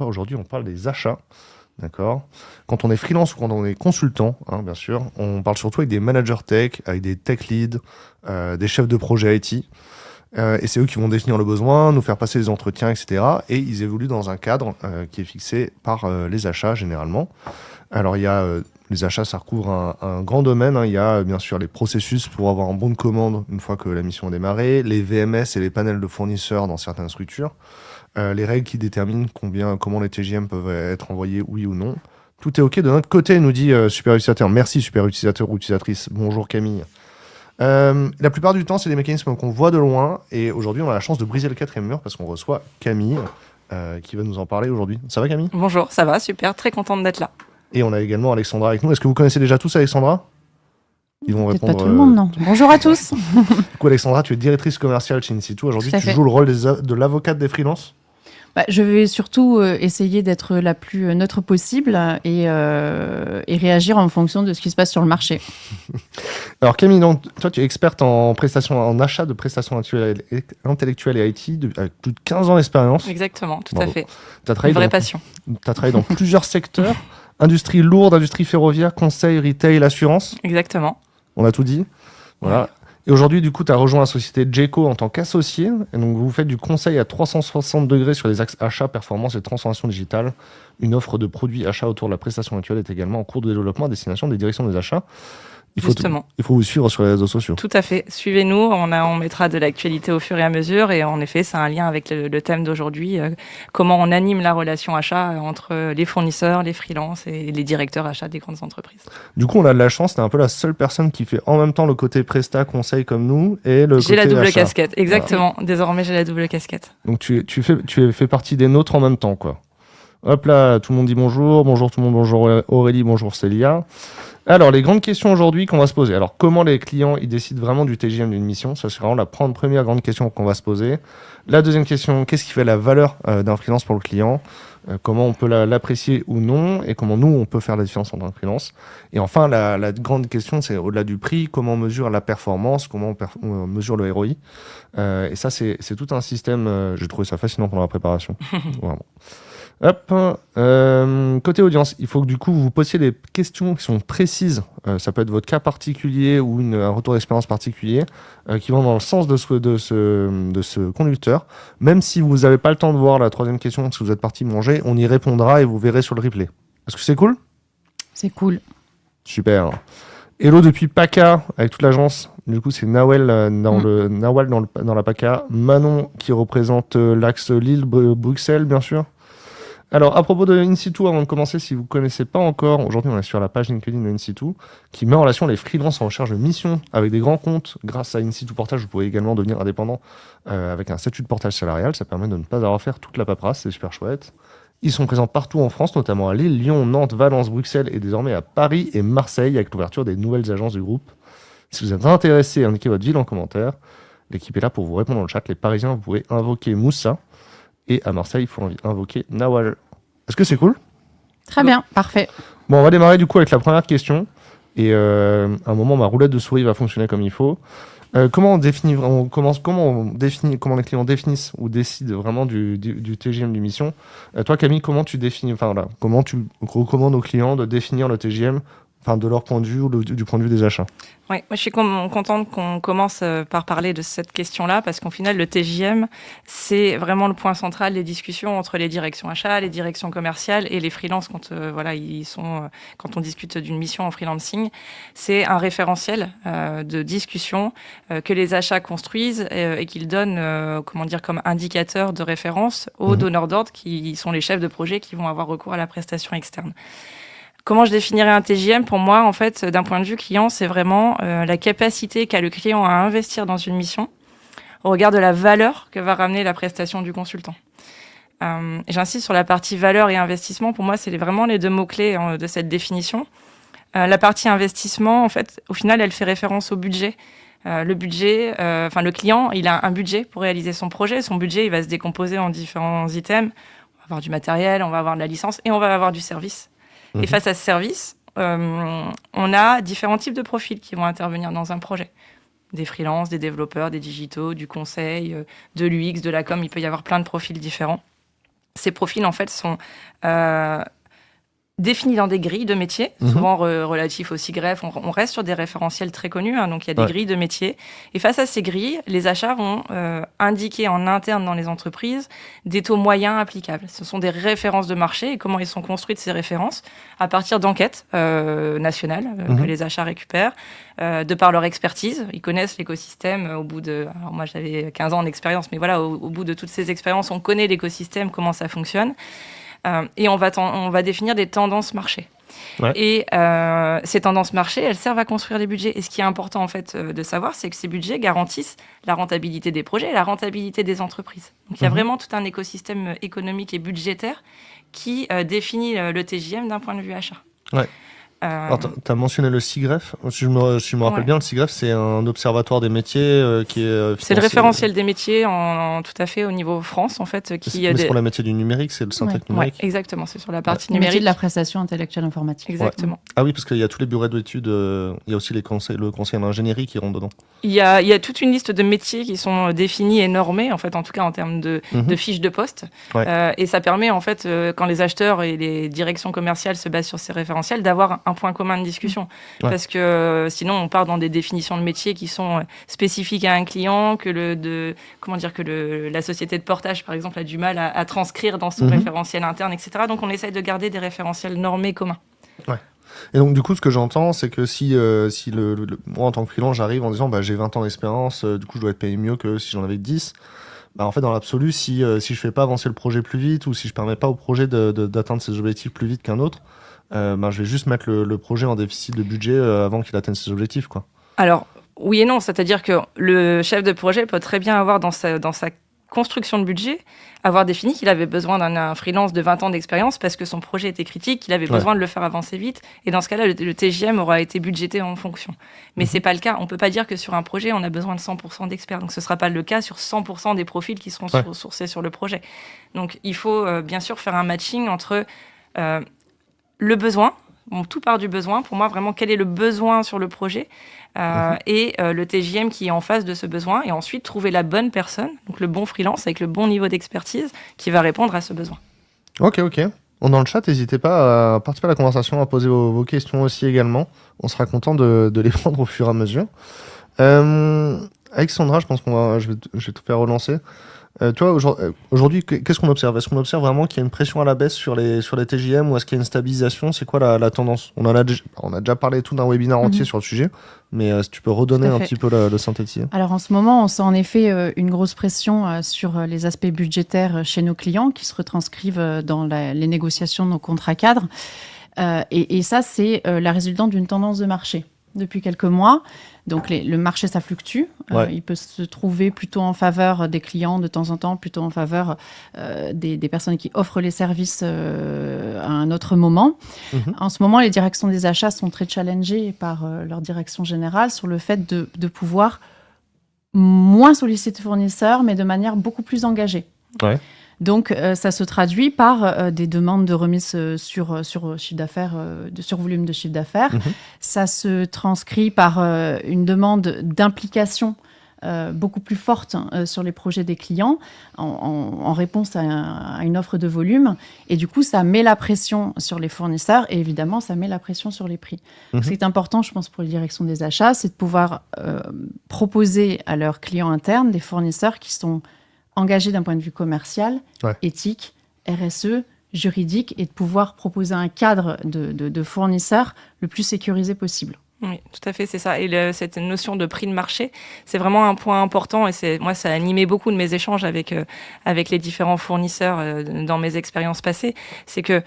aujourd'hui, on parle des achats. D'accord. Quand on est freelance ou quand on est consultant, bien sûr, on parle surtout avec des managers tech, avec des tech leads, des chefs de projet IT. Et c'est eux qui vont définir le besoin, nous faire passer les entretiens, etc. Et ils évoluent dans un cadre qui est fixé par les achats, généralement. Alors, il y a les achats, ça recouvre un grand domaine. Il y a bien sûr les processus pour avoir un bon de commande une fois que la mission a démarré, les VMS et les panels de fournisseurs dans certaines structures, les règles qui déterminent comment les TJM peuvent être envoyés, oui ou non. Tout est OK de notre côté, nous dit super utilisateur. Merci super utilisateur ou utilisatrice. Bonjour Camille. La plupart du temps, c'est des mécanismes qu'on voit de loin. Et aujourd'hui, on a la chance de briser le quatrième mur parce qu'on reçoit Camille qui va nous en parler aujourd'hui. Ça va Camille ? Bonjour, ça va, super, très contente d'être là. Et on a également Alexandra avec nous. Est-ce que vous connaissez déjà tous Alexandra ? Ils vont Peut-être répondre. pas tout le monde, non. Bonjour à tous. Du coup, Alexandra, tu es directrice commerciale chez In-Situ. Aujourd'hui, Tout à tu fait. joues le rôle de l'avocate des freelances. Je vais surtout essayer d'être la plus neutre possible et réagir en fonction de ce qui se passe sur le marché. Alors Camille, donc, toi tu es experte en achat de prestations intellectuelles et IT avec plus de 15 ans d'expérience. Exactement, tout Bravo. à fait. Tu as Une vraie travaillé, passion. dans plusieurs secteurs, industrie lourde, industrie ferroviaire, conseil, retail, assurance. Exactement. On a tout dit. Voilà. Ouais. Et aujourd'hui, du coup, tu as rejoint la société Jeco en tant qu'associé. Et donc, vous faites du conseil à 360 degrés sur les axes achats, performance et transformation digitale. Une offre de produits achats autour de la prestation actuelle est également en cours de développement à destination des directions des achats. Il faut vous suivre sur les réseaux sociaux. Tout à fait. Suivez-nous, on mettra de l'actualité au fur et à mesure. Et en effet, c'est un lien avec le thème d'aujourd'hui. Comment on anime la relation achat entre les fournisseurs, les freelances et les directeurs achats des grandes entreprises. Du coup, on a de la chance, t'es un peu la seule personne qui fait en même temps le côté presta, conseil comme nous et le côté J'ai la double achat. casquette, exactement. Voilà. Désormais, j'ai la double casquette. Donc, tu fais partie des nôtres en même temps, quoi. Hop là, tout le monde dit bonjour. Bonjour tout le monde, bonjour Aurélie, bonjour Célia. Alors, les grandes questions aujourd'hui qu'on va se poser. Alors, comment les clients ils décident vraiment du TJM d'une mission ? Ça, c'est vraiment la première grande question qu'on va se poser. La deuxième question, qu'est-ce qui fait la valeur d'un freelance pour le client ? Comment on peut l'apprécier ou non ? Et comment nous, on peut faire la différence entre un freelance ? Et enfin, la grande question, c'est au-delà du prix, comment on mesure la performance ? Comment on mesure le ROI ? Et ça, c'est tout un système. J'ai trouvé ça fascinant pendant la préparation. Vraiment. Hop, côté audience, il faut que du coup vous posiez des questions qui sont précises. Ça peut être votre cas particulier ou un retour d'expérience particulier qui vont dans le sens de ce conducteur. Même si vous n'avez pas le temps de voir la troisième question parce que vous êtes parti manger, on y répondra et vous verrez sur le replay. Est-ce que c'est cool ? C'est cool. Super. Hello depuis PACA avec toute l'agence. Du coup, c'est Nawel dans la PACA. Manon qui représente l'axe Lille-Bruxelles, bien sûr. Alors, à propos de In-Situ, avant de commencer, si vous ne connaissez pas encore, aujourd'hui on est sur la page LinkedIn de In-Situ, qui met en relation les freelances en recherche de mission avec des grands comptes. Grâce à In-Situ Portage, vous pouvez également devenir indépendant avec un statut de portage salarial. Ça permet de ne pas avoir à faire toute la paperasse, c'est super chouette. Ils sont présents partout en France, notamment à Lille, Lyon, Nantes, Valence, Bruxelles et désormais à Paris et Marseille avec l'ouverture des nouvelles agences du groupe. Si vous êtes intéressé, indiquez votre ville en commentaire. L'équipe est là pour vous répondre dans le chat. Les Parisiens, vous pouvez invoquer Moussa. Et à Marseille, il faut invoquer Nawal. Est-ce que c'est cool ? Très bien, parfait. Bon, on va démarrer du coup avec la première question. Et à un moment, ma roulette de souris va fonctionner comme il faut. Comment les clients définissent ou décident vraiment du TJM du mission ? Toi, Camille, comment tu recommandes aux clients de définir le TJM, de leur point de vue ou du point de vue des achats ? Oui, moi je suis contente qu'on commence par parler de cette question-là parce qu'au final, le TJM, c'est vraiment le point central des discussions entre les directions achats, les directions commerciales et les freelances quand on discute d'une mission en freelancing. C'est un référentiel de discussion que les achats construisent et qu'ils donnent comme indicateur de référence aux donneurs d'ordre qui sont les chefs de projet qui vont avoir recours à la prestation externe. Comment je définirais un TJM ? Pour moi, en fait, d'un point de vue client, c'est vraiment la capacité qu'a le client à investir dans une mission au regard de la valeur que va ramener la prestation du consultant. J'insiste sur la partie valeur et investissement. Pour moi, c'est vraiment les deux mots-clés de cette définition. La partie investissement, en fait, au final, elle fait référence au budget. Le client, il a un budget pour réaliser son projet. Son budget, il va se décomposer en différents items. On va avoir du matériel, on va avoir de la licence et on va avoir du service. Et face à ce service, on a différents types de profils qui vont intervenir dans un projet. Des freelances, des développeurs, des digitaux, du conseil, de l'UX, de la com. Il peut y avoir plein de profils différents. Ces profils, en fait, sont définis dans des grilles de métiers, souvent relatifs au SIGREF. On reste sur des référentiels très connus, hein, donc il y a des grilles de métiers. Et face à ces grilles, les achats vont indiquer en interne dans les entreprises des taux moyens applicables. Ce sont des références de marché, et comment ils sont construites ces références à partir d'enquêtes nationales que les achats récupèrent, de par leur expertise. Ils connaissent l'écosystème au bout de... Alors moi, j'avais 15 ans d'expérience, mais voilà, au bout de toutes ces expériences, on connaît l'écosystème, comment ça fonctionne. Et on va définir des tendances marché. Ouais. Et ces tendances marché, elles servent à construire des budgets. Et ce qui est important en fait de savoir, c'est que ces budgets garantissent la rentabilité des projets et la rentabilité des entreprises. Donc il y a vraiment tout un écosystème économique et budgétaire qui définit le TJM d'un point de vue achat. Ouais. Alors, tu as mentionné le SIGREF. Si je me rappelle bien, le SIGREF, c'est un observatoire des métiers qui est... C'est le référentiel des métiers, tout à fait, au niveau France, en fait. C'est pour la métier du numérique, c'est le Syntec numérique. Exactement, c'est sur la partie numérique. numérique. De la prestation intellectuelle informatique. Exactement. Ah oui, parce qu'il y a tous les bureaux d'études, il y a aussi le conseil en ingénierie qui rentre dedans. Il y a toute une liste de métiers qui sont définis et normés, en fait, en tout cas en termes de fiches de poste. Ouais. Et ça permet, en fait, quand les acheteurs et les directions commerciales se basent sur ces référentiels, d'avoir un point commun de discussion. Ouais. Parce que sinon, on part dans des définitions de métiers qui sont spécifiques à un client, que la société de portage, par exemple, a du mal à transcrire dans son référentiel interne, etc. Donc, on essaye de garder des référentiels normés communs. Ouais. Et donc, du coup, ce que j'entends, c'est que si moi, en tant que freelance, j'arrive en disant j'ai 20 ans d'expérience, du coup, je dois être payé mieux que si j'en avais 10. En fait, dans l'absolu, si je fais pas avancer le projet plus vite ou si je permets pas au projet d'atteindre ses objectifs plus vite qu'un autre, je vais juste mettre le projet en déficit de budget avant qu'il atteigne ses objectifs, quoi. Alors, oui et non. C'est-à-dire que le chef de projet peut très bien avoir dans sa construction de budget, avoir défini qu'il avait besoin d'un freelance de 20 ans d'expérience parce que son projet était critique, qu'il avait besoin de le faire avancer vite. Et dans ce cas-là, le TJM aura été budgété en fonction. Mais c'est pas le cas. On peut pas dire que sur un projet, on a besoin de 100% d'experts. Donc ce sera pas le cas sur 100% des profils qui seront sourcés sur le projet. Donc il faut bien sûr faire un matching entre le besoin. Bon, tout part du besoin. Pour moi, vraiment, quel est le besoin sur le projet et le TJM qui est en face de ce besoin. Et ensuite, trouver la bonne personne, donc le bon freelance avec le bon niveau d'expertise qui va répondre à ce besoin. Ok. On dans le chat, n'hésitez pas à participer à la conversation, à poser vos questions aussi également. On sera content de les prendre au fur et à mesure. Alexandra, je pense je vais te faire relancer. Toi, aujourd'hui, qu'est-ce qu'on observe ? Est-ce qu'on observe vraiment qu'il y a une pression à la baisse sur les TJM ou est-ce qu'il y a une stabilisation ? C'est quoi la tendance ? On a déjà parlé tout d'un webinaire entier sur le sujet, mais si tu peux redonner un petit peu le synthétiser. Alors en ce moment, on sent en effet une grosse pression sur les aspects budgétaires chez nos clients qui se retranscrivent dans les négociations de nos contrats cadres. Et ça, c'est la résultante d'une tendance de marché. Depuis quelques mois. Donc, le marché, ça fluctue. Il peut se trouver plutôt en faveur des clients de temps en temps, plutôt en faveur des personnes qui offrent les services à un autre moment. En ce moment, les directions des achats sont très challengées par leur direction générale sur le fait de pouvoir moins solliciter fournisseurs, mais de manière beaucoup plus engagée. Ouais. Donc, ça se traduit par des demandes de remise sur chiffre d'affaires, sur volume de chiffre d'affaires. Ça se transcrit par une demande d'implication beaucoup plus forte sur les projets des clients en réponse à une offre de volume. Et du coup, ça met la pression sur les fournisseurs et évidemment, ça met la pression sur les prix. Ce qui est important, je pense, pour les directions des achats, c'est de pouvoir proposer à leurs clients internes des fournisseurs qui sont engagés d'un point de vue commercial, éthique, RSE, juridique, et de pouvoir proposer un cadre de fournisseurs le plus sécurisé possible. Oui, tout à fait, c'est ça. Et cette notion de prix de marché, c'est vraiment un point important. Et moi, ça a animé beaucoup de mes échanges avec les différents fournisseurs dans mes expériences passées. C'est que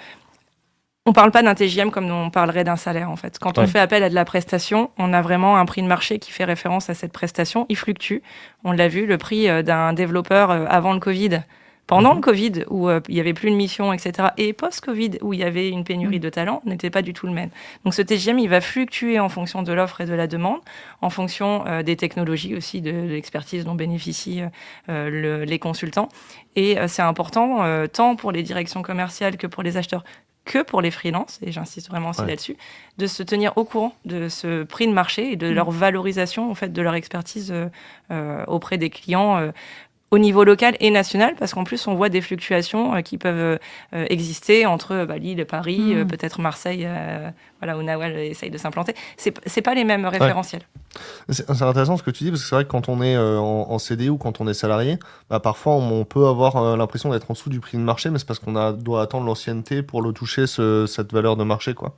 on ne parle pas d'un TJM comme on parlerait d'un salaire, en fait. Quand on fait appel à de la prestation, on a vraiment un prix de marché qui fait référence à cette prestation. Il fluctue. On l'a vu, le prix d'un développeur avant le Covid, pendant le Covid, où il n'y avait plus de mission, etc., et post-Covid, où il y avait une pénurie de talents, n'était pas du tout le même. Donc ce TJM, il va fluctuer en fonction de l'offre et de la demande, en fonction des technologies aussi, de l'expertise dont bénéficient les consultants. Et c'est important, tant pour les directions commerciales que pour les acheteurs, que pour les freelances, et j'insiste vraiment aussi là-dessus, de se tenir au courant de ce prix de marché et de leur valorisation, en fait, de leur expertise auprès des clients, au niveau local et national, parce qu'en plus, on voit des fluctuations qui peuvent exister entre Lille, Paris, peut-être Marseille, où Nawal essaye de s'implanter. C'est pas les mêmes référentiels. C'est intéressant ce que tu dis, parce que c'est vrai que quand on est en CDI ou quand on est salarié, parfois on peut avoir l'impression d'être en dessous du prix de marché, mais c'est parce qu'on doit attendre l'ancienneté pour le toucher cette valeur de marché, quoi.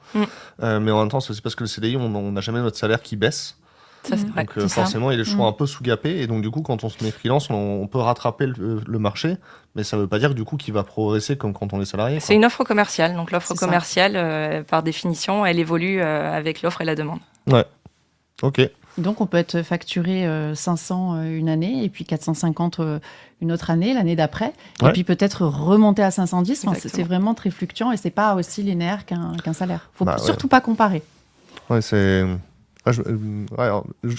Mais en même temps, c'est parce que le CDI, on n'a jamais notre salaire qui baisse. Ça, c'est vrai. Donc forcément, il est toujours un peu sous-gapé. Et donc, du coup, quand on se met freelance, on peut rattraper le marché. Mais ça ne veut pas dire, du coup, qu'il va progresser comme quand on est salarié, quoi. C'est une offre commerciale. Donc, l'offre commerciale, par définition, elle évolue avec l'offre et la demande. Ouais. OK. Donc, on peut être facturé 500 une année et puis 450 une autre année, l'année d'après. Ouais. Et puis peut-être remonter à 510. Enfin, c'est vraiment très fluctuant et ce n'est pas aussi linéaire qu'un salaire. Il ne faut surtout pas comparer. Ouais, c'est...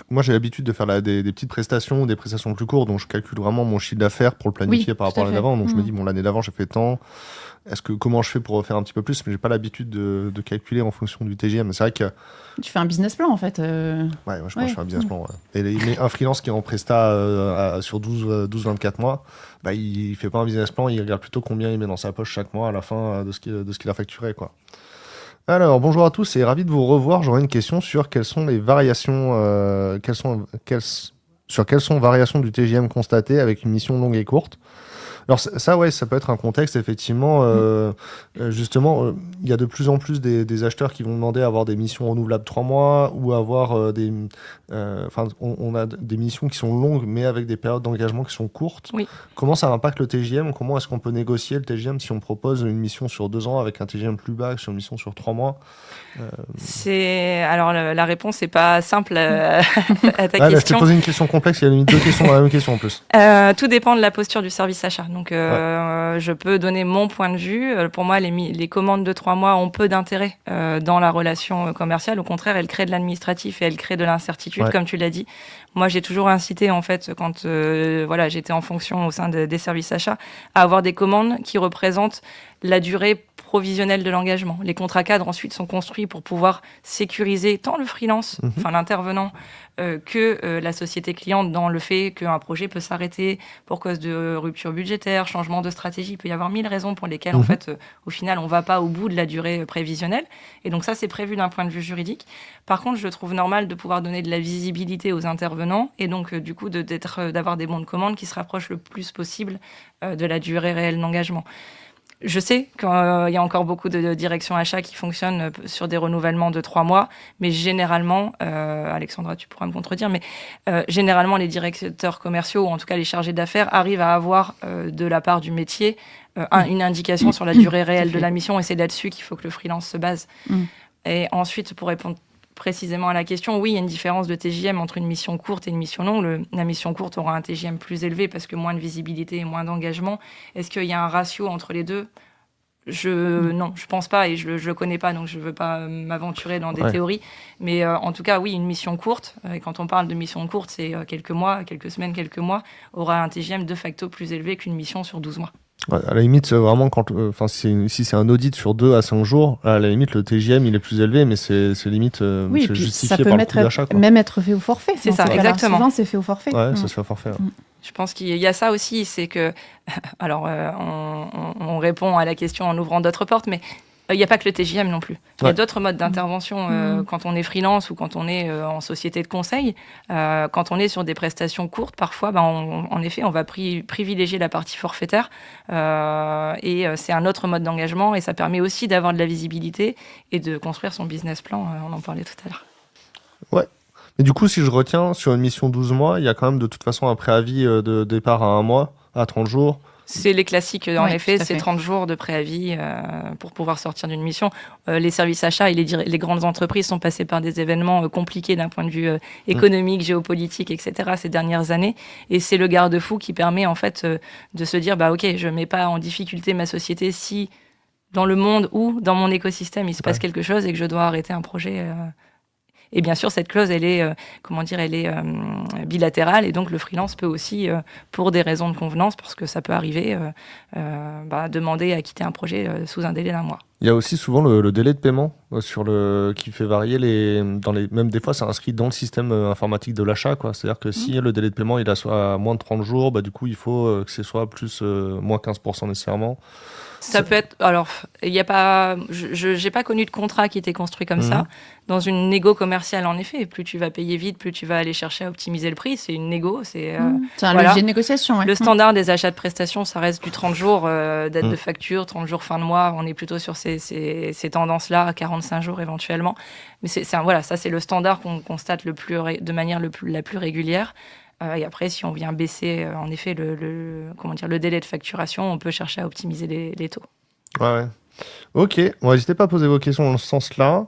moi, j'ai l'habitude de faire des petites prestations, des prestations plus courtes, donc je calcule vraiment mon chiffre d'affaires pour le planifier par rapport à l'année d'avant. Donc je me dis, l'année d'avant, j'ai fait tant. Comment je fais pour faire un petit peu plus? Mais j'ai pas l'habitude de calculer en fonction du TGM. C'est vrai que tu fais un business plan en fait. Ouais, je fais un business plan. Ouais. Et un freelance qui est en presta sur 12-24 mois, il fait pas un business plan, il regarde plutôt combien il met dans sa poche chaque mois à la fin de ce qu'il a facturé, quoi. Alors, bonjour à tous et ravi de vous revoir. J'aurais une question sur quelles sont les variations, sur quelles sont variations du TGM constatées avec une mission longue et courte. Alors ça, ouais, ça peut être un contexte, effectivement. Justement, il y a de plus en plus des acheteurs qui vont demander à avoir des missions renouvelables 3 mois ou avoir on a des missions qui sont longues, mais avec des périodes d'engagement qui sont courtes. Oui. Comment ça impacte le TGM? Comment est-ce qu'on peut négocier le TGM si on propose une mission sur 2 ans avec un TGM plus bas que sur une mission sur 3 mois? Alors, la réponse n'est pas simple à ta question. Là, je t'ai posé une question complexe, il y a limite 2 questions dans la même question en plus. Tout dépend de la posture du service achat. Donc, je peux donner mon point de vue. Pour moi, les commandes de 3 mois ont peu d'intérêt dans la relation commerciale. Au contraire, elles créent de l'administratif et elles créent de l'incertitude, comme tu l'as dit. Moi, j'ai toujours incité, en fait, quand j'étais en fonction au sein des services achats, à avoir des commandes qui représentent la durée provisionnelle de l'engagement. Les contrats cadres, ensuite, sont construits pour pouvoir sécuriser tant le freelance, l'intervenant, que la société cliente dans le fait qu'un projet peut s'arrêter pour cause de rupture budgétaire, changement de stratégie. Il peut y avoir 1000 raisons pour lesquelles, en fait, au final, on ne va pas au bout de la durée prévisionnelle. Et donc ça, c'est prévu d'un point de vue juridique. Par contre, je trouve normal de pouvoir donner de la visibilité aux intervenants et donc, du coup, d'avoir des bons de commande qui se rapprochent le plus possible de la durée réelle d'engagement. Je sais qu'il y a encore beaucoup de directions achats qui fonctionnent sur des renouvellements de 3 mois, mais généralement, Alexandra, tu pourras me contredire, mais généralement, les directeurs commerciaux, ou en tout cas les chargés d'affaires, arrivent à avoir de la part du métier une indication sur la durée réelle de la mission, et c'est là-dessus qu'il faut que le freelance se base. Et ensuite, pour répondre précisément à la question, oui, il y a une différence de TJM entre une mission courte et une mission longue. La mission courte aura un TJM plus élevé parce que moins de visibilité et moins d'engagement. Est-ce qu'il y a un ratio entre les deux ? Non, je pense pas et je le connais pas, donc je veux pas m'aventurer dans des théories. Mais en tout cas, oui, une mission courte, et quand on parle de mission courte, c'est quelques mois, quelques semaines, quelques mois, aura un TJM de facto plus élevé qu'une mission sur 12 mois. Ouais, à la limite, vraiment, si c'est un audit sur 2 à 5 jours, à la limite, le TGM, il est plus élevé, mais c'est limite c'est justifié par le coût d'achat. Même être fait au forfait. C'est ça, exactement. Souvent, c'est fait au forfait. Ouais, ça se fait au forfait. Ouais. Je pense qu'il y a ça aussi, c'est que... Alors, on répond à la question en ouvrant d'autres portes, mais il n'y a pas que le TJM non plus. Il y a d'autres modes d'intervention quand on est freelance ou quand on est en société de conseil. Quand on est sur des prestations courtes, parfois, en effet, on va privilégier la partie forfaitaire. Et c'est un autre mode d'engagement et ça permet aussi d'avoir de la visibilité et de construire son business plan. On en parlait tout à l'heure. Ouais. Mais du coup, si je retiens, sur une mission 12 mois, il y a quand même de toute façon un préavis de départ à 1 mois, à 30 jours. C'est les classiques, en effet, c'est 30 jours de préavis pour pouvoir sortir d'une mission. Les services achats et les grandes entreprises sont passées par des événements compliqués d'un point de vue économique, géopolitique, etc. ces dernières années. Et c'est le garde-fou qui permet en fait de se dire, ok, je ne mets pas en difficulté ma société si dans le monde ou dans mon écosystème il se passe quelque chose et que je dois arrêter un projet. Et bien sûr, cette clause, elle est, bilatérale, et donc le freelance peut aussi, pour des raisons de convenance, parce que ça peut arriver, demander à quitter un projet sous un délai d'1 mois. Il y a aussi souvent le délai de paiement qui fait varier même des fois c'est inscrit dans le système informatique de l'achat, quoi. C'est-à-dire que si le délai de paiement il est à moins de 30 jours, du coup il faut que ce soit plus moins 15% nécessairement. Ça peut être. Alors, il y a pas. Je n'ai pas connu de contrat qui était construit comme ça. Dans une négo commerciale, en effet, plus tu vas payer vite, plus tu vas aller chercher à optimiser le prix. C'est une négo. C'est un levier de négociation. Ouais. Le standard des achats de prestations, ça reste du 30 jours date de facture, 30 jours fin de mois. On est plutôt sur ces tendances-là, 45 jours éventuellement. Mais ça, c'est le standard qu'on constate de manière la plus régulière. Et après, si on vient baisser, en effet, le délai de facturation, on peut chercher à optimiser les taux. Ouais. Ok, n'hésitez pas à poser vos questions dans ce sens-là.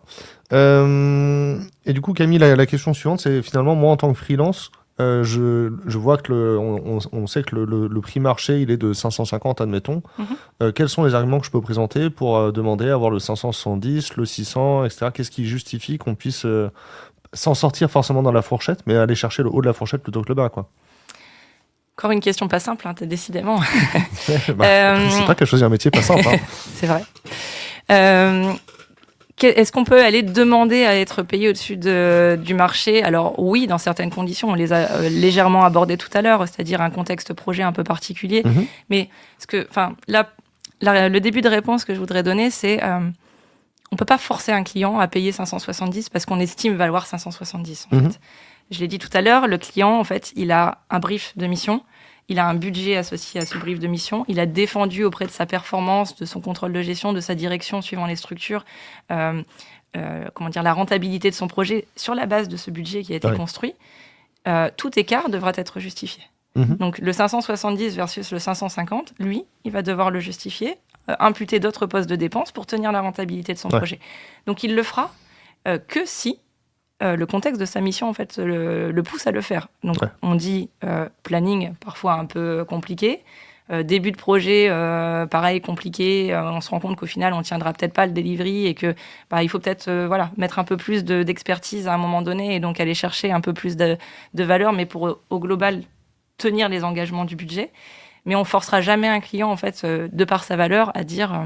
Et du coup, Camille, la question suivante, c'est finalement, moi, en tant que freelance, je vois que on sait que le prix marché, il est de 550, admettons. Quels sont les arguments que je peux présenter pour demander à avoir le 570, le 600, etc. Qu'est-ce qui justifie qu'on puisse... sans sortir forcément dans la fourchette, mais aller chercher le haut de la fourchette plutôt que le bas, quoi. Encore une question pas simple, décidément. C'est pas qu'à choisir un métier pas simple. C'est vrai. Est-ce qu'on peut aller demander à être payé au-dessus du marché? Alors oui, dans certaines conditions, on les a légèrement abordées tout à l'heure, c'est-à-dire un contexte projet un peu particulier. Mais le début de réponse que je voudrais donner, c'est... on ne peut pas forcer un client à payer 570 parce qu'on estime valoir 570. En fait. Je l'ai dit tout à l'heure, le client, en fait, il a un brief de mission, il a un budget associé à ce brief de mission, il a défendu auprès de sa performance, de son contrôle de gestion, de sa direction suivant les structures, la rentabilité de son projet sur la base de ce budget qui a été construit. Tout écart devra être justifié. Donc le 570 versus le 550, lui, il va devoir le justifier, imputer d'autres postes de dépenses pour tenir la rentabilité de son projet. Donc il le fera que si le contexte de sa mission en fait le pousse à le faire. Donc on dit planning parfois un peu compliqué, début de projet pareil compliqué, on se rend compte qu'au final on tiendra peut-être pas le delivery et que il faut peut-être mettre un peu plus d'expertise à un moment donné et donc aller chercher un peu plus de valeur, mais pour au global tenir les engagements du budget. Mais on forcera jamais un client, en fait, de par sa valeur, à dire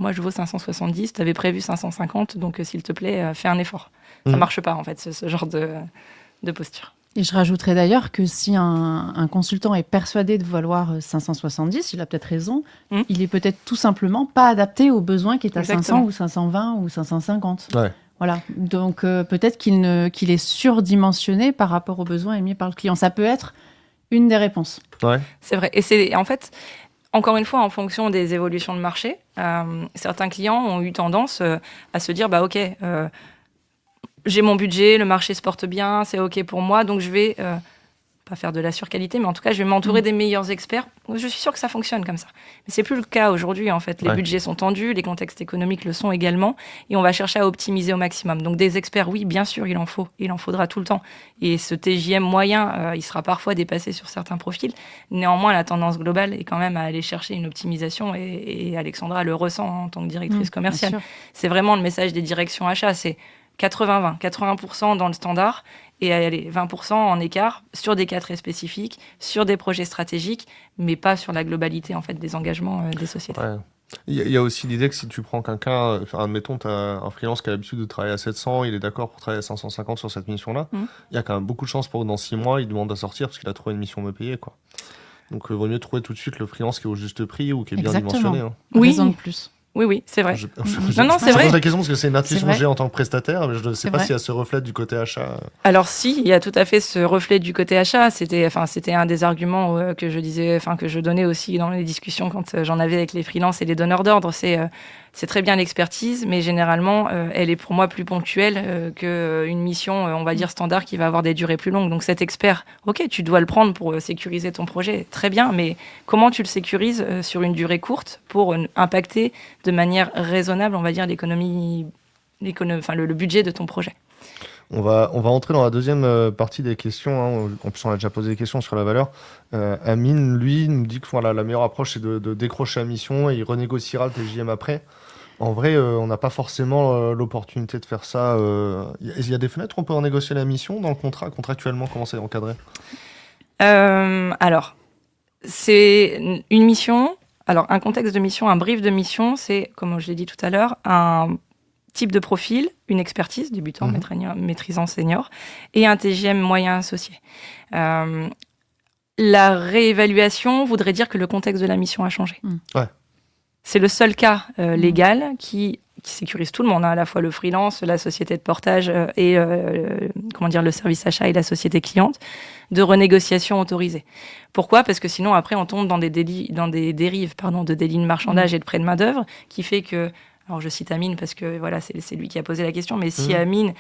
moi, je vaux 570, tu avais prévu 550, donc s'il te plaît, fais un effort. Ça marche pas, en fait, ce genre de posture. Et je rajouterais d'ailleurs que si un consultant est persuadé de valoir 570, il a peut-être raison, il est peut-être tout simplement pas adapté aux besoins qui est à 500 ou 520 ou 550. Voilà. Donc peut-être qu'il est surdimensionné par rapport aux besoins émis par le client. Ça peut être une des réponses. C'est vrai. Et c'est en fait, encore une fois, en fonction des évolutions de marché, certains clients ont eu tendance à se dire OK, j'ai mon budget, le marché se porte bien, c'est OK pour moi, donc je vais pas faire de la surqualité, mais en tout cas, je vais m'entourer des meilleurs experts. Je suis sûre que ça fonctionne comme ça. Mais c'est plus le cas aujourd'hui, en fait. Les budgets sont tendus, les contextes économiques le sont également, et on va chercher à optimiser au maximum. Donc des experts, oui, bien sûr, il en faut. Il en faudra tout le temps. Et ce TJM moyen, il sera parfois dépassé sur certains profils. Néanmoins, la tendance globale est quand même à aller chercher une optimisation, et Alexandra le ressent en tant que directrice commerciale. C'est vraiment le message des directions achats, c'est 80-20, 80% dans le standard et allez, 20% en écart sur des cas très spécifiques, sur des projets stratégiques, mais pas sur la globalité en fait des engagements des sociétés. Il y a aussi l'idée que si tu prends quelqu'un, admettons, tu as un freelance qui a l'habitude de travailler à 700, il est d'accord pour travailler à 550 sur cette mission-là, il y a quand même beaucoup de chances pour que dans 6 mois, il demande à sortir parce qu'il a trouvé une mission mieux payée, quoi. Donc il vaut mieux trouver tout de suite le freelance qui est au juste prix ou qui est bien dimensionné. Oui, raison de plus. Oui, c'est vrai. C'est vrai. Je pose la question parce que c'est une intuition que j'ai en tant que prestataire, mais je ne sais pas s'il y a ce reflet du côté achat. Alors si, il y a tout à fait ce reflet du côté achat. C'était un des arguments que je donnais aussi dans les discussions quand j'en avais avec les freelances et les donneurs d'ordre. C'est très bien l'expertise, mais généralement, elle est pour moi plus ponctuelle qu'une mission, on va dire, standard qui va avoir des durées plus longues. Donc cet expert, ok, tu dois le prendre pour sécuriser ton projet, très bien, mais comment tu le sécurises sur une durée courte pour impacter de manière raisonnable, on va dire, le budget de ton projet? On va entrer dans la deuxième partie des questions. En plus, on a déjà posé des questions sur la valeur. Amine, lui, nous dit que la meilleure approche, c'est de décrocher la mission et il renégociera le TJM après. En vrai, on n'a pas forcément l'opportunité de faire ça. Il y a des fenêtres où on peut en négocier la mission dans le contrat, contractuellement, comment c'est encadré? Alors, c'est une mission. Alors, un contexte de mission, un brief de mission, c'est, comme je l'ai dit tout à l'heure, un type de profil, une expertise, débutant, maîtrisant, senior, et un TGM moyen associé. La réévaluation voudrait dire que le contexte de la mission a changé. Ouais. C'est le seul cas légal qui sécurise tout le monde, hein, à la fois le freelance, la société de portage et le service achat et la société cliente, de renégociation autorisée. Pourquoi ? Parce que sinon, après, on tombe dans des dérives de délits de marchandage et de prêt de main-d'œuvre, qui fait que, alors je cite Amine parce que voilà, c'est lui qui a posé la question, mais si Amine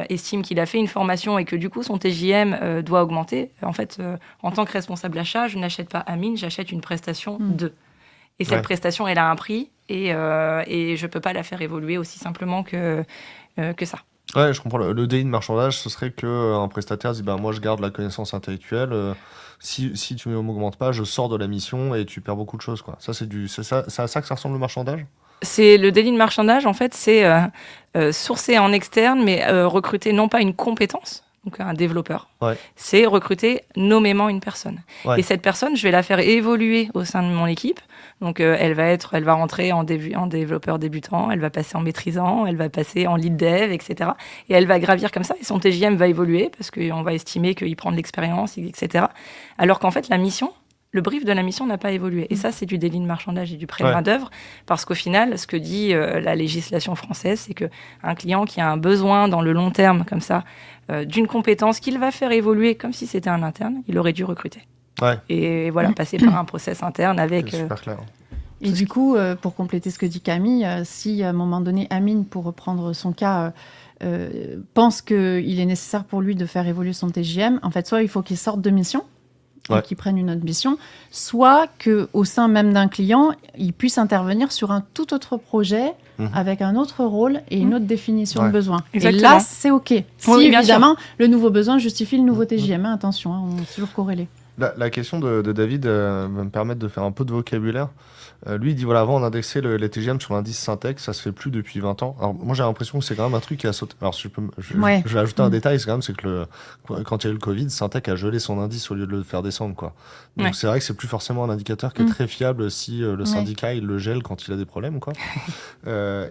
estime qu'il a fait une formation et que du coup son TJM doit augmenter, en fait, en tant que responsable achat, je n'achète pas Amine, j'achète une prestation de. Et cette prestation, elle a un prix et je ne peux pas la faire évoluer aussi simplement que ça. Ouais, je comprends. Le délit de marchandage, ce serait qu'un prestataire dit moi, je garde la connaissance intellectuelle. Si tu ne m'augmentes pas, je sors de la mission et tu perds beaucoup de choses, quoi. Ça, c'est à ça que ça ressemble le marchandage ? C'est le délit de marchandage, en fait, c'est sourcer en externe, mais recruter non pas une compétence, donc un développeur, c'est recruter nommément une personne. Et cette personne, je vais la faire évoluer au sein de mon équipe. Donc elle va rentrer en développeur débutant, elle va passer en maîtrisant, elle va passer en lead dev, etc. Et elle va gravir comme ça, et son TJM va évoluer, parce qu'on va estimer qu'il prend de l'expérience, etc. Alors qu'en fait, le brief de la mission n'a pas évolué. Et ça, c'est du délit de marchandage et du prêt de main-d'œuvre, parce qu'au final, ce que dit la législation française, c'est qu'un client qui a un besoin dans le long terme, comme ça, d'une compétence qu'il va faire évoluer comme si c'était un interne, il aurait dû recruter. Et voilà, passer par un process interne avec... C'est super clair. Et du coup, pour compléter ce que dit Camille, si à un moment donné, Amine, pour reprendre son cas, pense qu'il est nécessaire pour lui de faire évoluer son TJM, en fait, soit il faut qu'il sorte de mission, et qu'il prenne une autre mission, soit qu'au sein même d'un client, il puisse intervenir sur un tout autre projet avec un autre rôle et une autre définition de besoin. Exactement. Et là, c'est OK. Si, évidemment, le nouveau besoin justifie le nouveau TJM. Attention, on est toujours corrélé. La question de David va me permettre de faire un peu de vocabulaire. Lui, il dit avant, on indexait les TGM sur l'indice Syntec, ça se fait plus depuis 20 ans. Alors, moi, j'ai l'impression que c'est quand même un truc qui a sauté. Alors, je vais ajouter un détail, c'est que quand il y a eu le Covid, Syntec a gelé son indice au lieu de le faire descendre, quoi. Donc, c'est vrai que c'est plus forcément un indicateur qui est très fiable si le syndicat, il le gèle quand il a des problèmes, quoi.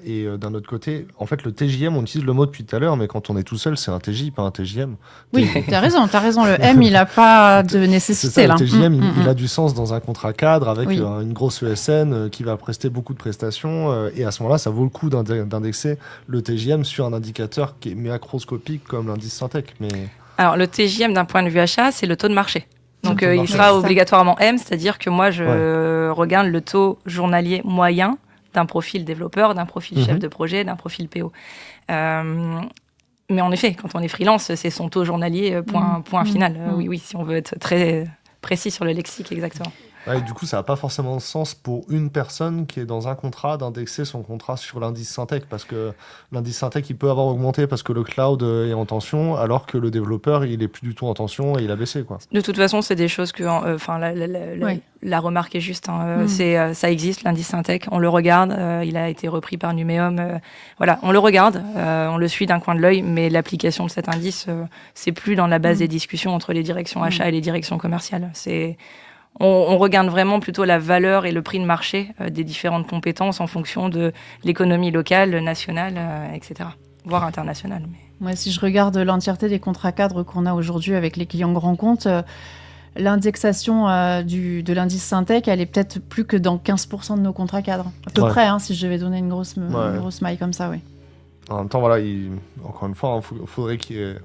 Et d'un autre côté, en fait, le TJM, on utilise le mot depuis tout à l'heure, mais quand on est tout seul, c'est un TJ, pas un TJM. Oui, t'as raison. Le M, il n'a pas de nécessité. C'est ça, le TJM, il a du sens dans un contrat cadre avec une grosse ESN qui va prester beaucoup de prestations et à ce moment-là, ça vaut le coup d'indexer le TJM sur un indicateur qui est macroscopique comme l'indice Syntec. Alors, le TJM d'un point de vue achat, c'est le taux de marché. Donc, il sera obligatoirement M, c'est-à-dire que moi, je regarde le taux journalier moyen d'un profil développeur, d'un profil chef de projet, d'un profil PO. Mais en effet, quand on est freelance, c'est son taux journalier, point final. Oui, si on veut être très précis sur le lexique, exactement. Et du coup, ça n'a pas forcément de sens pour une personne qui est dans un contrat d'indexer son contrat sur l'indice Syntec, parce que l'indice Syntec, il peut avoir augmenté parce que le cloud est en tension, alors que le développeur, il est plus du tout en tension et il a baissé, quoi. De toute façon, c'est des choses que... la remarque est juste. Ça existe, l'indice Syntec. On le regarde. Il a été repris par Numéum. On le regarde. On le suit d'un coin de l'œil. Mais l'application de cet indice, c'est plus dans la base des discussions entre les directions achats et les directions commerciales. On regarde vraiment plutôt la valeur et le prix de marché des différentes compétences en fonction de l'économie locale, nationale, etc. Voire internationale. Mais... si je regarde l'entièreté des contrats cadres qu'on a aujourd'hui avec les clients grands comptes, l'indexation de l'indice Syntec, elle est peut-être plus que dans 15% de nos contrats cadres. À peu près, si je devais donner une grosse maille comme ça, oui. En même temps, encore une fois, faudrait qu'il y ait...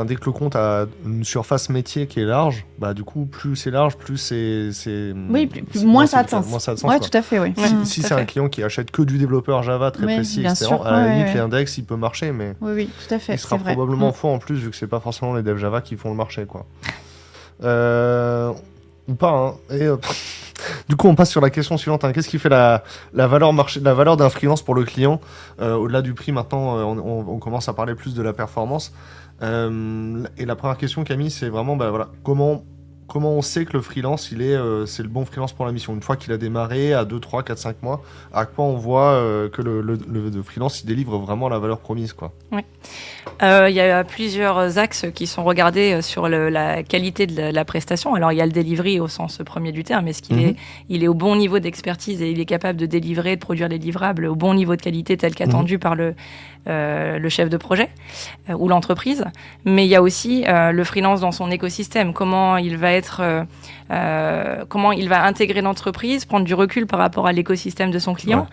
dès que le compte a une surface métier qui est large, du coup, plus c'est large, plus c'est... moins ça a de sens. Moins ça a de sens. Oui, tout à fait, oui. Si c'est un client qui achète que du développeur Java très précis, etc., à la limite, l'index, il peut marcher, mais... Oui, tout à fait, il sera probablement faux en plus, vu que c'est pas forcément les devs Java qui font le marché, quoi. Ou pas, hein. Et, du coup, on passe sur la question suivante. Qu'est-ce qui fait la valeur d'un freelance pour le client? Au-delà du prix, maintenant, on commence à parler plus de la performance. Et la première question, Camille, c'est vraiment, quand comment on sait que le freelance, c'est le bon freelance pour la mission? Une fois qu'il a démarré à 2, 3, 4, 5 mois, à quoi on voit que le freelance, il délivre vraiment la valeur promise, quoi? Oui. Il y a plusieurs axes qui sont regardés sur la qualité de la prestation. Alors, il y a le delivery au sens premier du terme. Est-ce qu'il il est au bon niveau d'expertise et il est capable de délivrer, de produire les livrables au bon niveau de qualité tel qu'attendu par le chef de projet ou l'entreprise. Mais il y a aussi le freelance dans son écosystème. Comment il va intégrer l'entreprise, prendre du recul par rapport à l'écosystème de son client.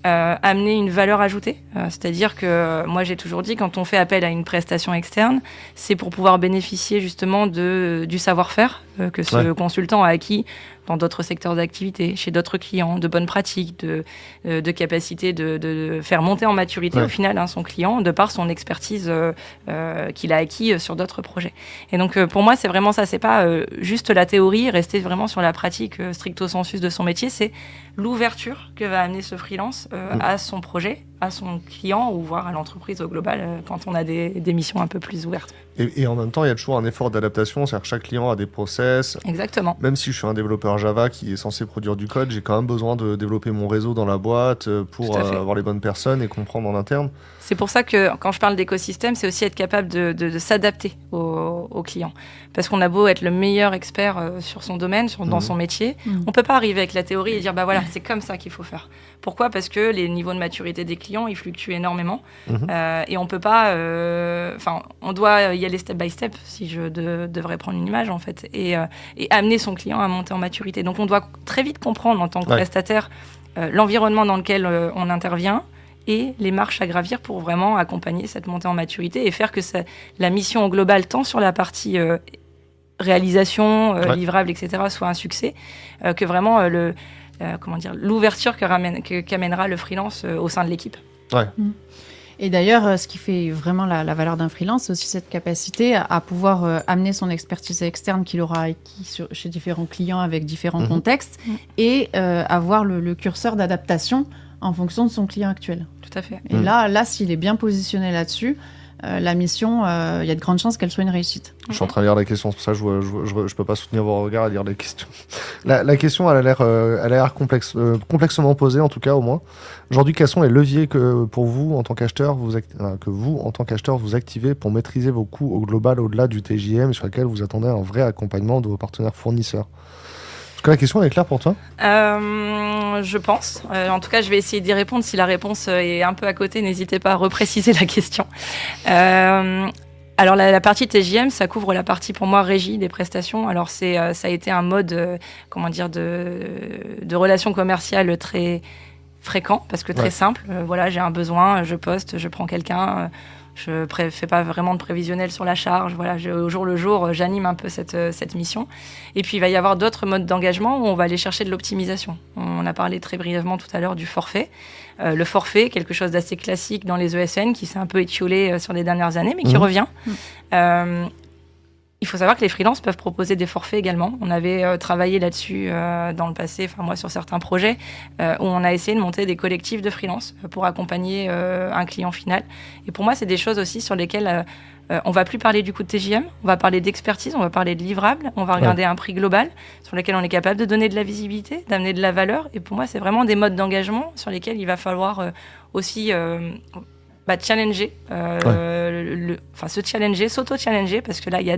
Amener une valeur ajoutée. C'est-à-dire que moi, j'ai toujours dit, quand on fait appel à une prestation externe, c'est pour pouvoir bénéficier justement du savoir-faire que ce consultant a acquis dans d'autres secteurs d'activité, chez d'autres clients, de bonnes pratiques, de capacité de faire monter en maturité au final son client, de par son expertise qu'il a acquis sur d'autres projets. Et donc, pour moi, c'est vraiment ça. C'est pas juste la théorie, rester vraiment sur la pratique stricto sensus de son métier, c'est l'ouverture que va amener ce freelance à son projet, à son client ou voire à l'entreprise au global quand on a des missions un peu plus ouvertes. Et en même temps, il y a toujours un effort d'adaptation, c'est-à-dire que chaque client a des process. Exactement. Même si je suis un développeur Java qui est censé produire du code, j'ai quand même besoin de développer mon réseau dans la boîte pour avoir les bonnes personnes et comprendre en interne. C'est pour ça que quand je parle d'écosystème, c'est aussi être capable de s'adapter aux clients. Parce qu'on a beau être le meilleur expert sur son domaine, dans son métier, on peut pas arriver avec la théorie et dire bah voilà, c'est comme ça qu'il faut faire. Pourquoi ? Parce que les niveaux de maturité des clients, ils fluctuent énormément et on peut pas. On doit y aller step by step, si je devrais prendre une image en fait, et amener son client à monter en maturité. Donc on doit très vite comprendre en tant que prestataire l'environnement dans lequel on intervient et les marches à gravir pour vraiment accompagner cette montée en maturité et faire que la mission au global, tant sur la partie réalisation, livrable, etc., soit un succès, que vraiment l'ouverture qu'amènera le freelance au sein de l'équipe. Ouais. Et d'ailleurs, ce qui fait vraiment la valeur d'un freelance, c'est aussi cette capacité à pouvoir amener son expertise externe qu'il aura acquis chez différents clients avec différents contextes et avoir le curseur d'adaptation en fonction de son client actuel. Tout à fait. Et là, s'il est bien positionné là-dessus, la mission, il y a de grandes chances qu'elle soit une réussite. Je suis en train de lire la question, c'est pour ça que je peux pas soutenir vos regards à lire les questions. La question, elle a l'air complexement posée, en tout cas, au moins. Aujourd'hui, quels sont les leviers que vous, en tant qu'acheteur, vous activez pour maîtriser vos coûts au global, au-delà du TJM, sur lequel vous attendez un vrai accompagnement de vos partenaires fournisseurs? Est-ce que la question est claire pour toi? Je pense. En tout cas, je vais essayer d'y répondre. Si la réponse est un peu à côté, n'hésitez pas à repréciser la question. Alors, la partie TJM, ça couvre la partie, pour moi, régie des prestations. Alors, ça a été un mode, de relation commerciale très fréquent, parce que très simple. Voilà, j'ai un besoin, je poste, je prends quelqu'un... Je ne fais pas vraiment de prévisionnel sur la charge. Voilà, au jour le jour, j'anime un peu cette mission. Et puis, il va y avoir d'autres modes d'engagement où on va aller chercher de l'optimisation. On a parlé très brièvement tout à l'heure du forfait. Le forfait, quelque chose d'assez classique dans les ESN, qui s'est un peu étiolé sur les dernières années, mais qui revient. Il faut savoir que les freelances peuvent proposer des forfaits également. On avait travaillé là-dessus dans le passé, moi sur certains projets, où on a essayé de monter des collectifs de freelance pour accompagner un client final. Et pour moi, c'est des choses aussi sur lesquelles on va plus parler du coût de TJM, on va parler d'expertise, on va parler de livrable, on va regarder un prix global sur lequel on est capable de donner de la visibilité, d'amener de la valeur. Et pour moi, c'est vraiment des modes d'engagement sur lesquels il va falloir aussi... challenger, se challenger, s'auto-challenger, parce que là, il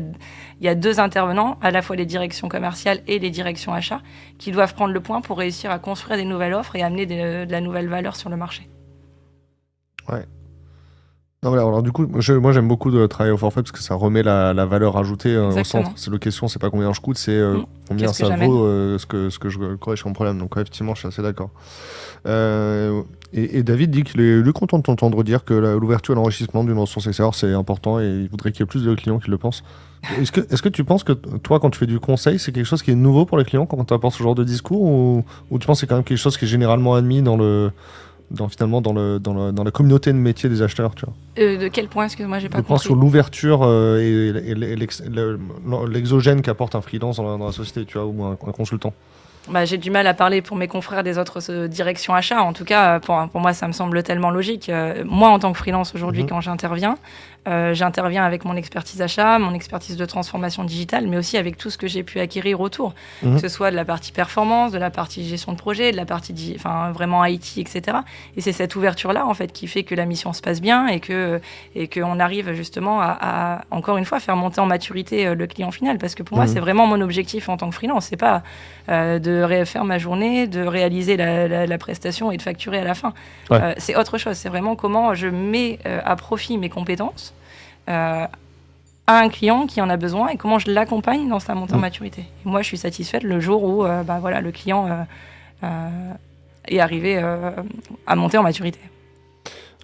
y a deux intervenants, à la fois les directions commerciales et les directions achats, qui doivent prendre le point pour réussir à construire des nouvelles offres et amener de la nouvelle valeur sur le marché. Ouais. Non, alors du coup, moi j'aime beaucoup de travailler au forfait parce que ça remet la valeur ajoutée au centre. C'est la question, c'est pas combien je coûte, c'est combien ça vaut ce que je corrige comme problème. Donc effectivement, je suis assez d'accord. Et David dit qu'il est content de t'entendre dire que l'ouverture et l'enrichissement d'une ressource extérieure, c'est important et il voudrait qu'il y ait plus de clients qui le pensent. Est-ce que tu penses que toi, quand tu fais du conseil, c'est quelque chose qui est nouveau pour les clients quand tu apportes ce genre de discours ou tu penses que c'est quand même quelque chose qui est généralement admis dans la communauté de métier des acheteurs, tu vois? De quel point? Excuse-moi, j'ai pas compris. Sur l'ouverture et l'exogène qu'apporte un freelance dans la société, tu vois, ou un consultant. J'ai du mal à parler pour mes confrères des autres directions achats. En tout cas, pour moi, ça me semble tellement logique. Moi, en tant que freelance aujourd'hui, quand j'interviens avec mon expertise achat, mon expertise de transformation digitale, mais aussi avec tout ce que j'ai pu acquérir autour, que ce soit de la partie performance, de la partie gestion de projet, de la partie vraiment IT, etc. Et c'est cette ouverture-là, en fait, qui fait que la mission se passe bien et qu'on arrive justement à, encore une fois, faire monter en maturité le client final. Parce que pour moi, c'est vraiment mon objectif en tant que freelance. C'est pas de faire ma journée, de réaliser la prestation et de facturer à la fin. Ouais. C'est autre chose. C'est vraiment comment je mets à profit mes compétences à un client qui en a besoin et comment je l'accompagne dans sa montée en maturité. Et moi, je suis satisfaite le jour où le client est arrivé à monter en maturité.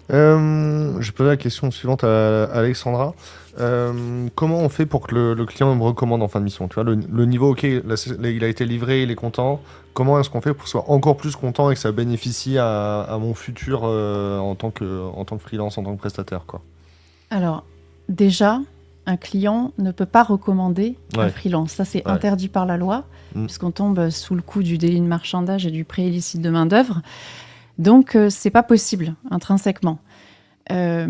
Je pose la question suivante à Alexandra. Comment on fait pour que le client me recommande en fin de mission? Tu vois, le niveau, ok, là, il a été livré, il est content. Comment est-ce qu'on fait pour qu'il soit encore plus content et que ça bénéficie à mon futur en tant que freelance, en tant que prestataire, quoi? Alors, déjà, un client ne peut pas recommander un freelance. Ça, c'est interdit par la loi, puisqu'on tombe sous le coup du délit de marchandage et du prêt illicite de main-d'œuvre. Donc, c'est pas possible, intrinsèquement. Mais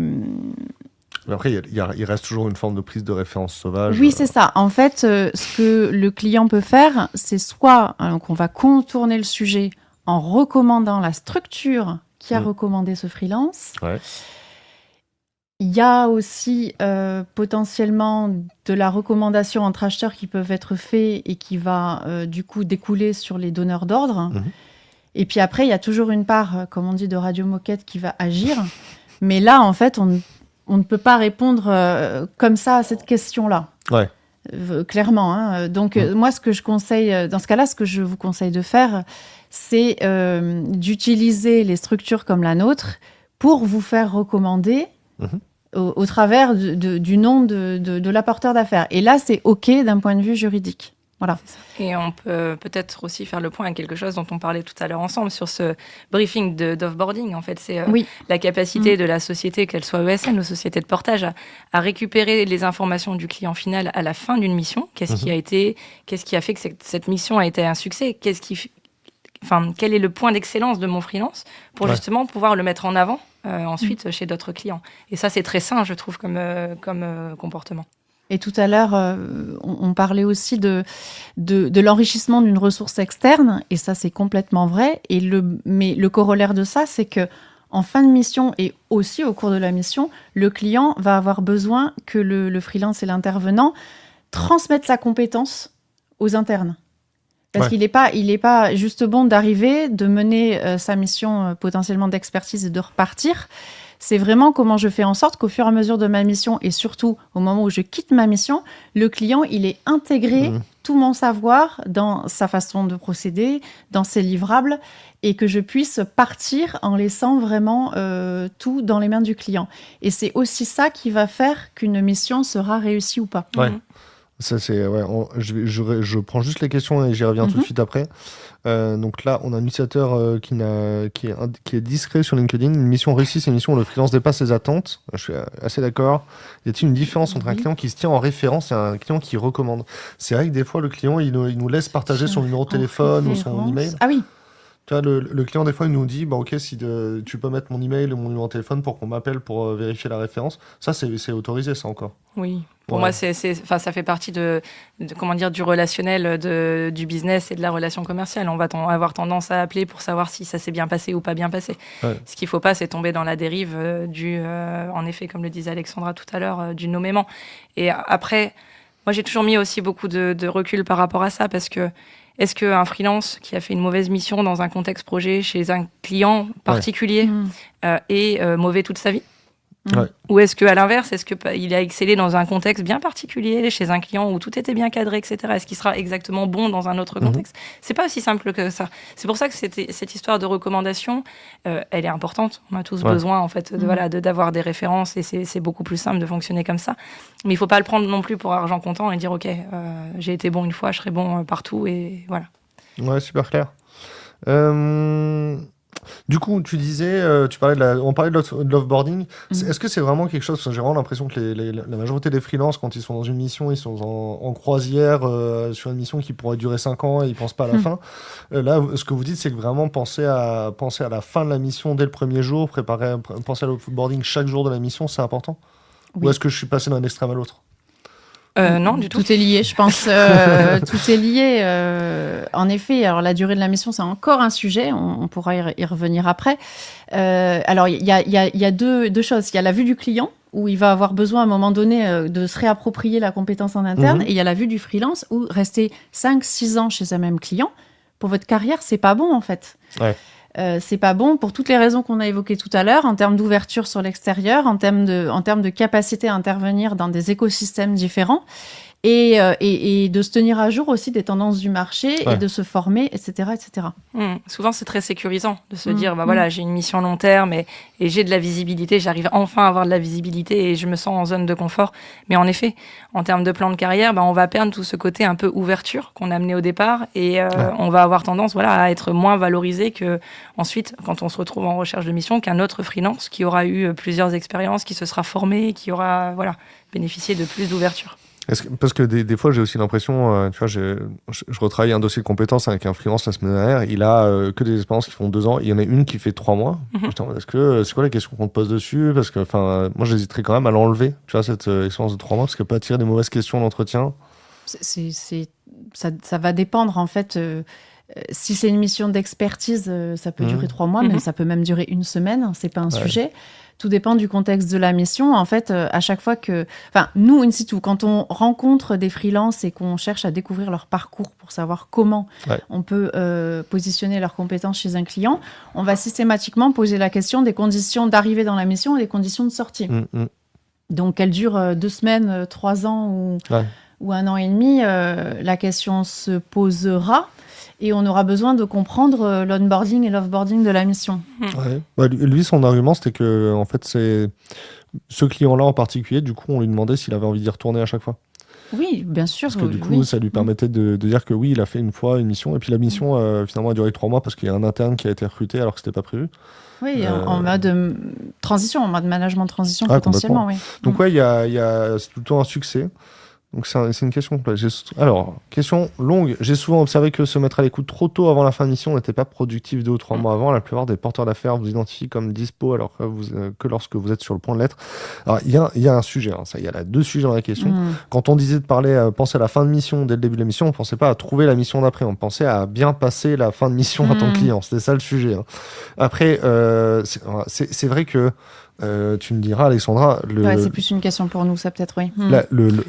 après, il reste toujours une forme de prise de référence sauvage. Oui, c'est ça. En fait, ce que le client peut faire, c'est soit qu'on va contourner le sujet en recommandant la structure qui a recommandé ce freelance. Ouais. Il y a aussi potentiellement de la recommandation entre acheteurs qui peuvent être faits et qui va du coup découler sur les donneurs d'ordre. Et puis après, il y a toujours une part, comme on dit, de radio-moquette qui va agir. Mais là, en fait, on ne peut pas répondre comme ça à cette question-là. Ouais. Clairement. Hein. Donc, moi, ce que je conseille, dans ce cas-là, ce que je vous conseille de faire, c'est d'utiliser les structures comme la nôtre pour vous faire recommander au travers du nom de l'apporteur d'affaires. Et là, c'est OK d'un point de vue juridique. Voilà. Et on peut peut-être aussi faire le point à quelque chose dont on parlait tout à l'heure ensemble sur ce briefing d'offboarding. En fait, c'est la capacité de la société, qu'elle soit ESN ou société de portage, à récupérer les informations du client final à la fin d'une mission. Qu'est-ce qui a fait que cette mission a été un succès? Quel est le point d'excellence de mon freelance pour justement pouvoir le mettre en avant ensuite chez d'autres clients. Et ça, c'est très sain, je trouve, comme comportement. Et tout à l'heure, on parlait aussi de l'enrichissement d'une ressource externe, et ça, c'est complètement vrai. Mais le corollaire de ça, c'est que en fin de mission et aussi au cours de la mission, le client va avoir besoin que le freelance et l'intervenant transmettent sa compétence aux internes. Parce qu'il n'est pas juste bon d'arriver, de mener sa mission potentiellement d'expertise et de repartir. C'est vraiment comment je fais en sorte qu'au fur et à mesure de ma mission, et surtout au moment où je quitte ma mission, le client, il ait intégré tout mon savoir dans sa façon de procéder, dans ses livrables, et que je puisse partir en laissant vraiment tout dans les mains du client. Et c'est aussi ça qui va faire qu'une mission sera réussie ou pas. Ouais. Ça, c'est, je prends juste les questions et j'y reviens tout de suite après. Donc là, on a un utilisateur qui est discret sur LinkedIn. Une mission réussie, c'est une mission où le freelance dépasse ses attentes. Je suis assez d'accord. Y a-t-il une différence entre un client qui se tient en référence et un client qui recommande? C'est vrai que des fois, le client, il nous laisse partager son numéro de téléphone ou son email. Ah oui. Tu vois, le client, des fois, il nous dit ok, si tu peux mettre mon email ou mon numéro de téléphone pour qu'on m'appelle pour vérifier la référence. Ça, c'est autorisé, ça encore. Oui. Pour moi, ça fait partie du relationnel du business et de la relation commerciale. On va avoir tendance à appeler pour savoir si ça s'est bien passé ou pas bien passé. Ouais. Ce qu'il ne faut pas, c'est tomber dans la dérive en effet, comme le disait Alexandra tout à l'heure, du nommément. Et après, moi, j'ai toujours mis aussi beaucoup de recul par rapport à ça, parce que est-ce qu'un freelance qui a fait une mauvaise mission dans un contexte projet chez un client particulier est mauvais toute sa vie? Ou est-ce qu'à l'inverse, est-ce qu'il a excellé dans un contexte bien particulier, chez un client où tout était bien cadré, etc. Est-ce qu'il sera exactement bon dans un autre contexte? C'est pas aussi simple que ça. C'est pour ça que cette histoire de recommandation, elle est importante. On a tous besoin, en fait, d'avoir des références, et c'est beaucoup plus simple de fonctionner comme ça. Mais il faut pas le prendre non plus pour argent comptant et dire ok, j'ai été bon une fois, je serai bon partout, et voilà. Ouais, super clair. Du coup, tu disais, on parlait de l'offboarding. Est-ce que c'est vraiment quelque chose, parce que j'ai vraiment l'impression que la majorité des freelances, quand ils sont dans une mission, ils sont en croisière sur une mission qui pourrait durer 5 ans et ils pensent pas à la fin. Là, ce que vous dites, c'est que vraiment penser à la fin de la mission dès le premier jour, penser à l'offboarding chaque jour de la mission, c'est important. Oui. Ou est-ce que je suis passé d'un extrême à l'autre? Non, du tout. Tout est lié, je pense. Tout est lié. En effet, alors la durée de la mission, c'est encore un sujet. On pourra y revenir après. Alors, il y a deux choses. Il y a la vue du client, où il va avoir besoin à un moment donné de se réapproprier la compétence en interne. Et il y a la vue du freelance, où rester 5-6 ans chez un même client, pour votre carrière, c'est pas bon, en fait. Ouais. C'est pas bon pour toutes les raisons qu'on a évoquées tout à l'heure, en termes d'ouverture sur l'extérieur, en termes de capacité à intervenir dans des écosystèmes différents et de se tenir à jour aussi des tendances du marché et de se former, etc. etc. Souvent, c'est très sécurisant de se dire, voilà, j'ai une mission long terme et j'ai de la visibilité, j'arrive enfin à avoir de la visibilité et je me sens en zone de confort. Mais en effet, en termes de plan de carrière, on va perdre tout ce côté un peu ouverture qu'on a amené au départ et on va avoir tendance à être moins valorisé que ensuite, quand on se retrouve en recherche de mission, qu'un autre freelance qui aura eu plusieurs expériences, qui se sera formé, qui aura bénéficié de plus d'ouverture. Parce que des fois, j'ai aussi l'impression, tu vois, je retravaille un dossier de compétences avec un freelance la semaine dernière, il a que des expériences qui font 2 ans, il y en a une qui fait 3 mois. C'est quoi la question qu'on te pose dessus? Parce que, moi, j'hésiterais quand même à l'enlever, tu vois, cette expérience de 3 mois, parce qu'elle peut attirer des mauvaises questions d'entretien. Ça va dépendre, en fait. Si c'est une mission d'expertise, ça peut durer 3 mois, mais ça peut même durer 1 semaine, c'est pas un sujet. Tout dépend du contexte de la mission. En fait, à chaque fois nous, in situ, quand on rencontre des freelances et qu'on cherche à découvrir leur parcours pour savoir comment on peut positionner leurs compétences chez un client, on va systématiquement poser la question des conditions d'arrivée dans la mission et des conditions de sortie. Donc, qu'elle dure 2 semaines, 3 ans ou 1 an et demi, la question se posera. Et on aura besoin de comprendre l'onboarding et l'offboarding de la mission. Lui, son argument, c'était que, en fait, c'est ce client-là en particulier, du coup, on lui demandait s'il avait envie d'y retourner à chaque fois. Oui, bien sûr. Parce que du coup, ça lui permettait de dire que oui, il a fait une fois une mission, et puis la mission, finalement, a duré 3 mois parce qu'il y a un interne qui a été recruté alors que c'était pas prévu. Oui, en mode transition, en mode management de transition, potentiellement, oui. Donc, c'est plutôt un succès. Donc c'est une question. Alors, question longue. J'ai souvent observé que se mettre à l'écoute trop tôt avant la fin de mission n'était pas productif 2 ou 3 mois avant. La plupart des porteurs d'affaires vous identifient comme dispo alors que lorsque vous êtes sur le point de l'être. Alors, il y a un sujet. Il y a 2 sujets dans la question. Quand on disait de penser à la fin de mission dès le début de la mission, on ne pensait pas à trouver la mission d'après. On pensait à bien passer la fin de mission à ton client. C'était ça le sujet. Après, c'est vrai que tu me diras, Alexandra. C'est plus une question pour nous, ça peut-être, oui.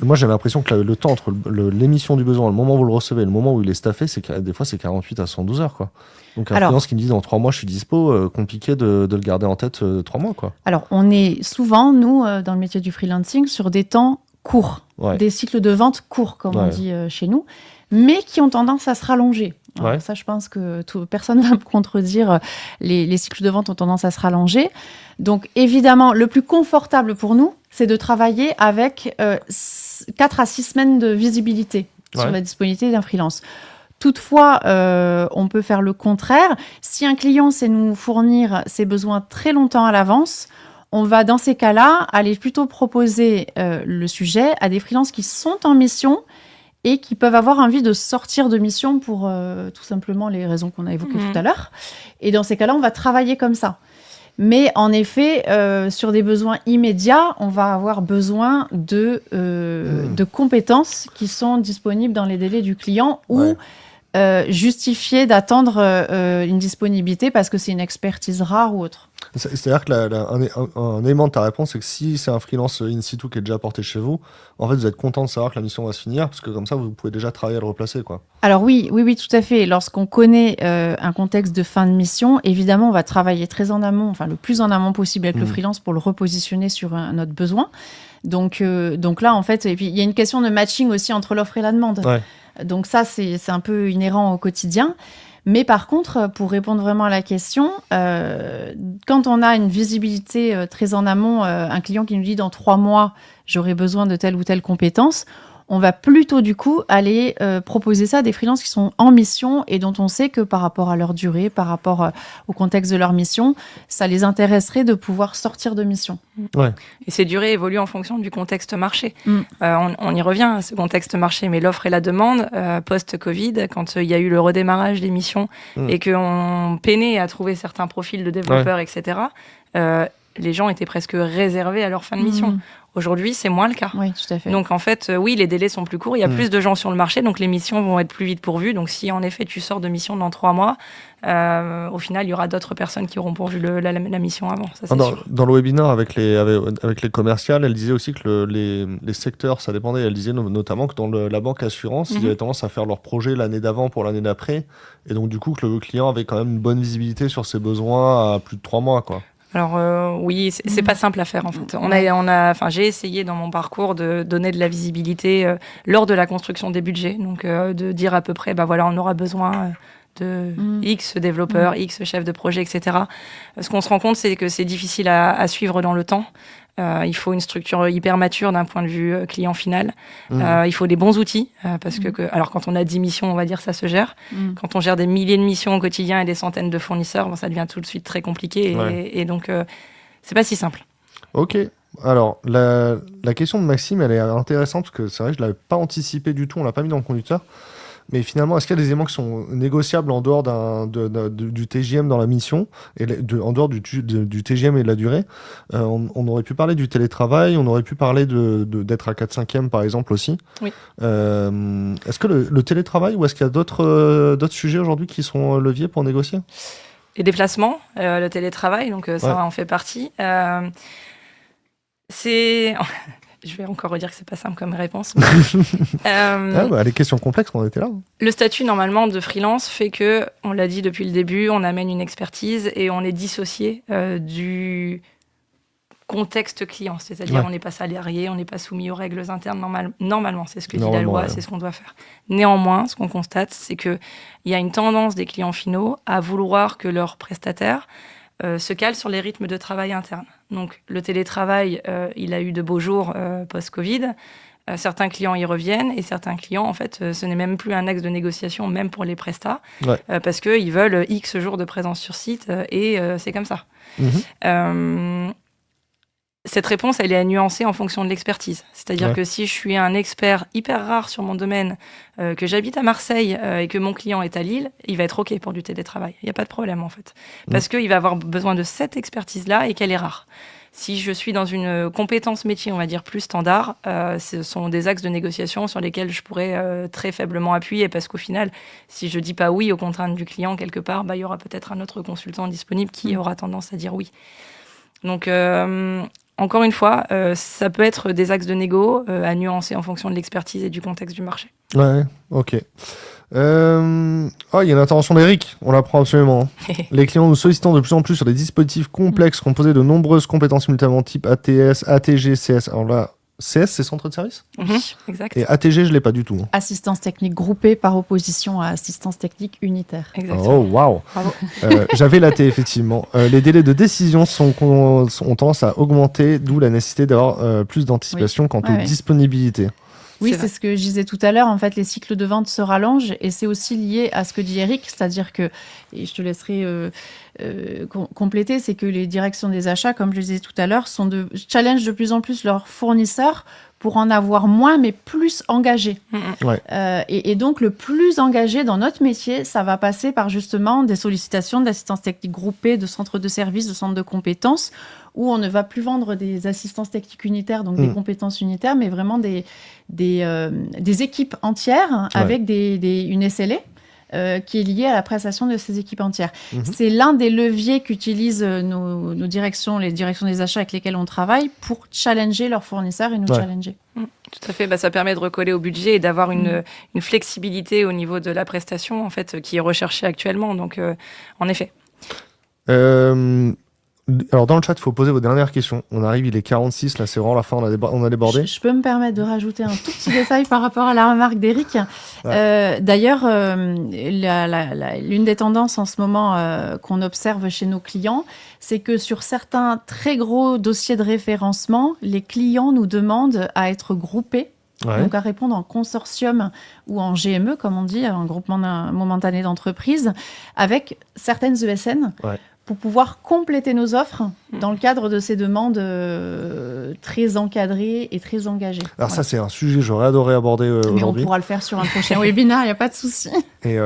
Moi, j'ai l'impression que le temps entre l'émission du besoin, le moment où vous le recevez et le moment où il est staffé, des fois, c'est 48 à 112 heures, quoi. Donc, un freelance qui me dit dans 3 mois, je suis dispo, compliqué de le garder en tête 3 mois, quoi. Alors, on est souvent, nous, dans le métier du freelancing, sur des temps courts, des cycles de vente courts, comme on dit chez nous, mais qui ont tendance à se rallonger. Alors, ça, je pense que personne ne va me contredire. Les cycles de vente ont tendance à se rallonger. Donc, évidemment, le plus confortable pour nous, c'est de travailler avec 4 à 6 semaines de visibilité sur la disponibilité d'un freelance. Toutefois, on peut faire le contraire. Si un client sait nous fournir ses besoins très longtemps à l'avance, on va, dans ces cas-là, aller plutôt proposer le sujet à des freelances qui sont en mission et qui peuvent avoir envie de sortir de mission pour tout simplement les raisons qu'on a évoquées tout à l'heure. Et dans ces cas-là, on va travailler comme ça. Mais en effet, sur des besoins immédiats, on va avoir besoin de compétences qui sont disponibles dans les délais du client ou justifier d'attendre une disponibilité parce que c'est une expertise rare ou autre. C'est-à-dire que un élément de ta réponse, c'est que si c'est un freelance in situ qui est déjà porté chez vous, en fait, vous êtes content de savoir que la mission va se finir, parce que comme ça, vous pouvez déjà travailler à le replacer, quoi. Alors oui, tout à fait. Lorsqu'on connaît un contexte de fin de mission, évidemment, on va travailler très en amont, enfin le plus en amont possible avec le freelance pour le repositionner sur notre besoin. Donc là, en fait, et puis il y a une question de matching aussi entre l'offre et la demande. Donc ça, c'est un peu inhérent au quotidien. Mais par contre, pour répondre vraiment à la question, quand on a une visibilité très en amont, un client qui nous dit dans 3 mois, j'aurai besoin de telle ou telle compétence, on va plutôt du coup aller proposer ça à des freelances qui sont en mission et dont on sait que par rapport à leur durée, par rapport au contexte de leur mission, ça les intéresserait de pouvoir sortir de mission. Ouais. Et ces durées évoluent en fonction du contexte marché. On y revient à ce contexte marché, mais l'offre et la demande post-Covid, quand il y a eu le redémarrage des missions et qu'on peinait à trouver certains profils de développeurs, etc., les gens étaient presque réservés à leur fin de mission. Aujourd'hui, c'est moins le cas. Oui, tout à fait. Donc, en fait, oui, les délais sont plus courts. Il y a plus de gens sur le marché, donc les missions vont être plus vite pourvues. Donc, si en effet, tu sors de mission dans 3 mois, au final, il y aura d'autres personnes qui auront pourvu la mission avant. Ça, c'est sûr. Dans le webinaire avec les commerciales, elle disait aussi que les secteurs, ça dépendait. Elle disait notamment que dans la banque assurance, ils avaient tendance à faire leur projet l'année d'avant pour l'année d'après. Et donc, du coup, que le client avait quand même une bonne visibilité sur ses besoins à plus de 3 mois, quoi. Alors oui, c'est pas simple à faire en fait. J'ai essayé dans mon parcours de donner de la visibilité lors de la construction des budgets, donc de dire à peu près, on aura besoin de X développeurs, X chefs de projet, etc. Ce qu'on se rend compte, c'est que c'est difficile à suivre dans le temps. Il faut une structure hyper mature d'un point de vue client final. Il faut des bons outils, parce alors quand on a 10 missions, on va dire, ça se gère. Quand on gère des milliers de missions au quotidien et des centaines de fournisseurs, ça devient tout de suite très compliqué. Et donc, c'est pas si simple. Ok. Alors, la question de Maxime, elle est intéressante, parce que c'est vrai que je ne l'avais pas anticipé du tout, on ne l'a pas mis dans le conducteur. Mais finalement, est-ce qu'il y a des éléments qui sont négociables en dehors du TGM dans la mission, en dehors du TGM et de la durée? On aurait pu parler du télétravail, on aurait pu parler d'être à 4/5e par exemple aussi. Oui. Est-ce que le télétravail, ou est-ce qu'il y a d'autres sujets aujourd'hui qui sont leviers pour négocier? Les déplacements, le télétravail, donc ça en fait partie. Je vais encore redire que c'est pas simple comme réponse. Les questions complexes, on était là. Le statut normalement de freelance fait que, on l'a dit depuis le début, on amène une expertise et on est dissocié du contexte client. C'est-à-dire on n'est pas salarié, on n'est pas soumis aux règles internes. Normalement, c'est ce que dit la loi, c'est ce qu'on doit faire. Néanmoins, ce qu'on constate, c'est qu'il y a une tendance des clients finaux à vouloir que leurs prestataires se cale sur les rythmes de travail internes. Donc, le télétravail, il a eu de beaux jours post-Covid. Certains clients y reviennent et certains clients, en fait, ce n'est même plus un axe de négociation, même pour les prestats, parce qu'ils veulent X jours de présence sur site et c'est comme ça. Cette réponse, elle est à nuancer en fonction de l'expertise. C'est-à-dire que si je suis un expert hyper rare sur mon domaine, que j'habite à Marseille et que mon client est à Lille, il va être OK pour du télétravail. Il n'y a pas de problème, en fait. Parce qu'il va avoir besoin de cette expertise-là et qu'elle est rare. Si je suis dans une compétence métier, on va dire, plus standard, ce sont des axes de négociation sur lesquels je pourrais très faiblement appuyer parce qu'au final, si je dis pas oui aux contraintes du client quelque part, il y aura peut-être un autre consultant disponible qui aura tendance à dire oui. Donc, encore une fois, ça peut être des axes de négo à nuancer en fonction de l'expertise et du contexte du marché. Ouais, ok. Il y a une intervention d'Eric, on l'apprend absolument. Les clients nous sollicitant de plus en plus sur des dispositifs complexes composés de nombreuses compétences simultanément type ATS, ATG, CS. Alors là, CS, c'est centre de service ? Exact. Et ATG, je ne l'ai pas du tout. Assistance technique groupée par opposition à assistance technique unitaire. Exactement. Oh, waouh. J'avais l'AT, effectivement. Les délais de décision ont tendance à augmenter, d'où la nécessité d'avoir plus d'anticipation quant aux disponibilités. Oui, c'est ce que je disais tout à l'heure. En fait, les cycles de vente se rallongent et c'est aussi lié à ce que dit Eric, c'est-à-dire que, et je te laisserai compléter, c'est que les directions des achats, comme je le disais tout à l'heure, challenge de plus en plus leurs fournisseurs pour en avoir moins, mais plus engagés. Et donc, le plus engagé dans notre métier, ça va passer par justement des sollicitations d'assistance technique groupée, de centres de services, de centres de compétences, où on ne va plus vendre des assistances techniques unitaires, donc des compétences unitaires, mais vraiment des équipes entières avec une SLA. Qui est liée à la prestation de ces équipes entières. C'est l'un des leviers qu'utilisent nos directions, les directions des achats avec lesquelles on travaille pour challenger leurs fournisseurs et nous challenger. Tout à fait, ça permet de recoller au budget et d'avoir une flexibilité au niveau de la prestation en fait, qui est recherchée actuellement. Donc, en effet. Alors dans le chat, il faut poser vos dernières questions. On arrive, il est 46, là c'est vraiment la fin, on a débordé. Je peux me permettre de rajouter un tout petit détail par rapport à la remarque d'Eric. D'ailleurs, l'une des tendances en ce moment qu'on observe chez nos clients, c'est que sur certains très gros dossiers de référencement, les clients nous demandent à être groupés Ouais. Donc à répondre en consortium ou en GME, comme on dit, en groupement momentané d'entreprises, avec certaines ESN pour pouvoir compléter nos offres dans le cadre de ces demandes très encadrées et très engagées. Alors ça, c'est un sujet que j'aurais adoré aborder aujourd'hui. Mais on pourra le faire sur un prochain webinaire, il n'y a pas de souci. Et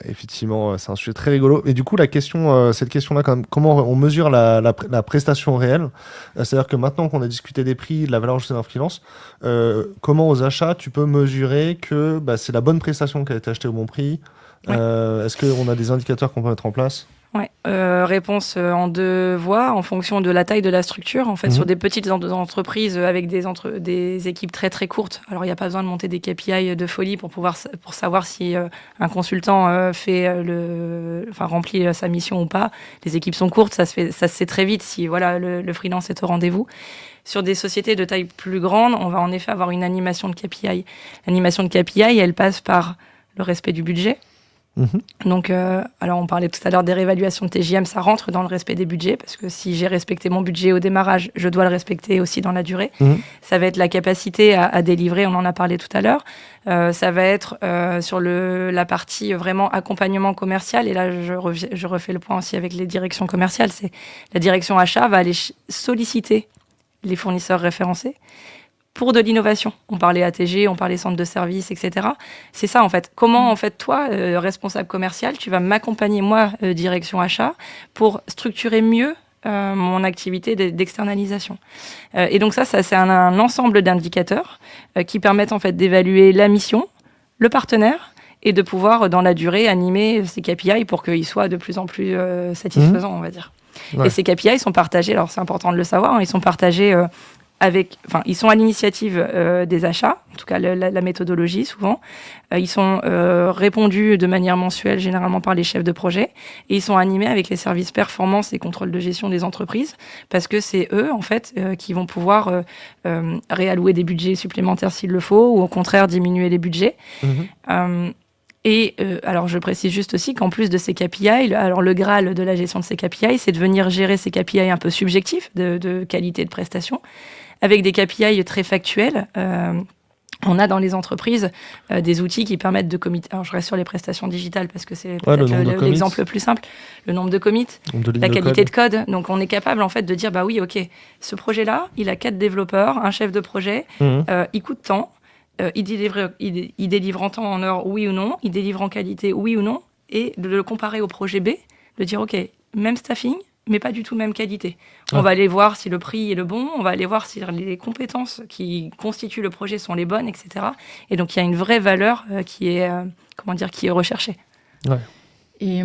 effectivement, c'est un sujet très rigolo. Et du coup, cette question-là, quand même, comment on mesure la prestation réelle? C'est-à-dire que maintenant qu'on a discuté des prix, de la valeur ajoutée d'un freelance, comment aux achats tu peux mesurer que c'est la bonne prestation qui a été achetée au bon prix? Est-ce qu'on a des indicateurs qu'on peut mettre en place? Ouais. Réponse en 2 voies, en fonction de la taille de la structure. En fait, sur des petites entreprises avec des équipes très très courtes, alors il n'y a pas besoin de monter des KPI de folie pour savoir si un consultant remplit sa mission ou pas. Les équipes sont courtes, ça se sait très vite si le freelance est au rendez-vous. Sur des sociétés de taille plus grande, on va en effet avoir une animation de KPI. L'animation de KPI, elle passe par le respect du budget. Donc, alors on parlait tout à l'heure des réévaluations de TJM, ça rentre dans le respect des budgets, parce que si j'ai respecté mon budget au démarrage, je dois le respecter aussi dans la durée. Ça va être la capacité à délivrer, on en a parlé tout à l'heure. Ça va être sur la partie vraiment accompagnement commercial, et là je refais le point aussi avec les directions commerciales. C'est la direction achat va aller solliciter les fournisseurs référencés pour de l'innovation. On parlait ATG, on parlait centre de service, etc. C'est ça, en fait. Comment, en fait, toi, responsable commercial, tu vas m'accompagner, moi, direction achat, pour structurer mieux mon activité d'externalisation. Et donc ça c'est un ensemble d'indicateurs qui permettent, en fait, d'évaluer la mission, le partenaire, et de pouvoir, dans la durée, animer ces KPI pour qu'ils soient de plus en plus satisfaisants, on va dire. Ouais. Et ces KPI sont partagés, alors c'est important de le savoir, ils sont partagés ils sont à l'initiative des achats, en tout cas la méthodologie souvent. Ils sont répondus de manière mensuelle, généralement par les chefs de projet, et ils sont animés avec les services performance et contrôle de gestion des entreprises, parce que c'est eux, en fait, qui vont pouvoir réallouer des budgets supplémentaires s'il le faut, ou au contraire diminuer les budgets. Alors, je précise juste aussi qu'en plus de ces KPI, alors le Graal de la gestion de ces KPI, c'est de venir gérer ces KPI un peu subjectifs de qualité de prestation, avec des KPI très factuels. On a dans les entreprises des outils qui permettent de commit. Alors, je reste sur les prestations digitales parce que c'est peut-être l'exemple le plus simple. Le nombre de commits, la qualité de code. Donc, on est capable, en fait, de dire, bah oui, OK, ce projet-là, il a 4 développeurs, un chef de projet, il coûte tant. Il délivre en temps, en heure, oui ou non. Il délivre en qualité, oui ou non. Et de le comparer au projet B, de dire, OK, même staffing, mais pas du tout même qualité. On va aller voir si le prix est le bon, on va aller voir si les compétences qui constituent le projet sont les bonnes, etc. Et donc, il y a une vraie valeur qui est recherchée. Ouais. Et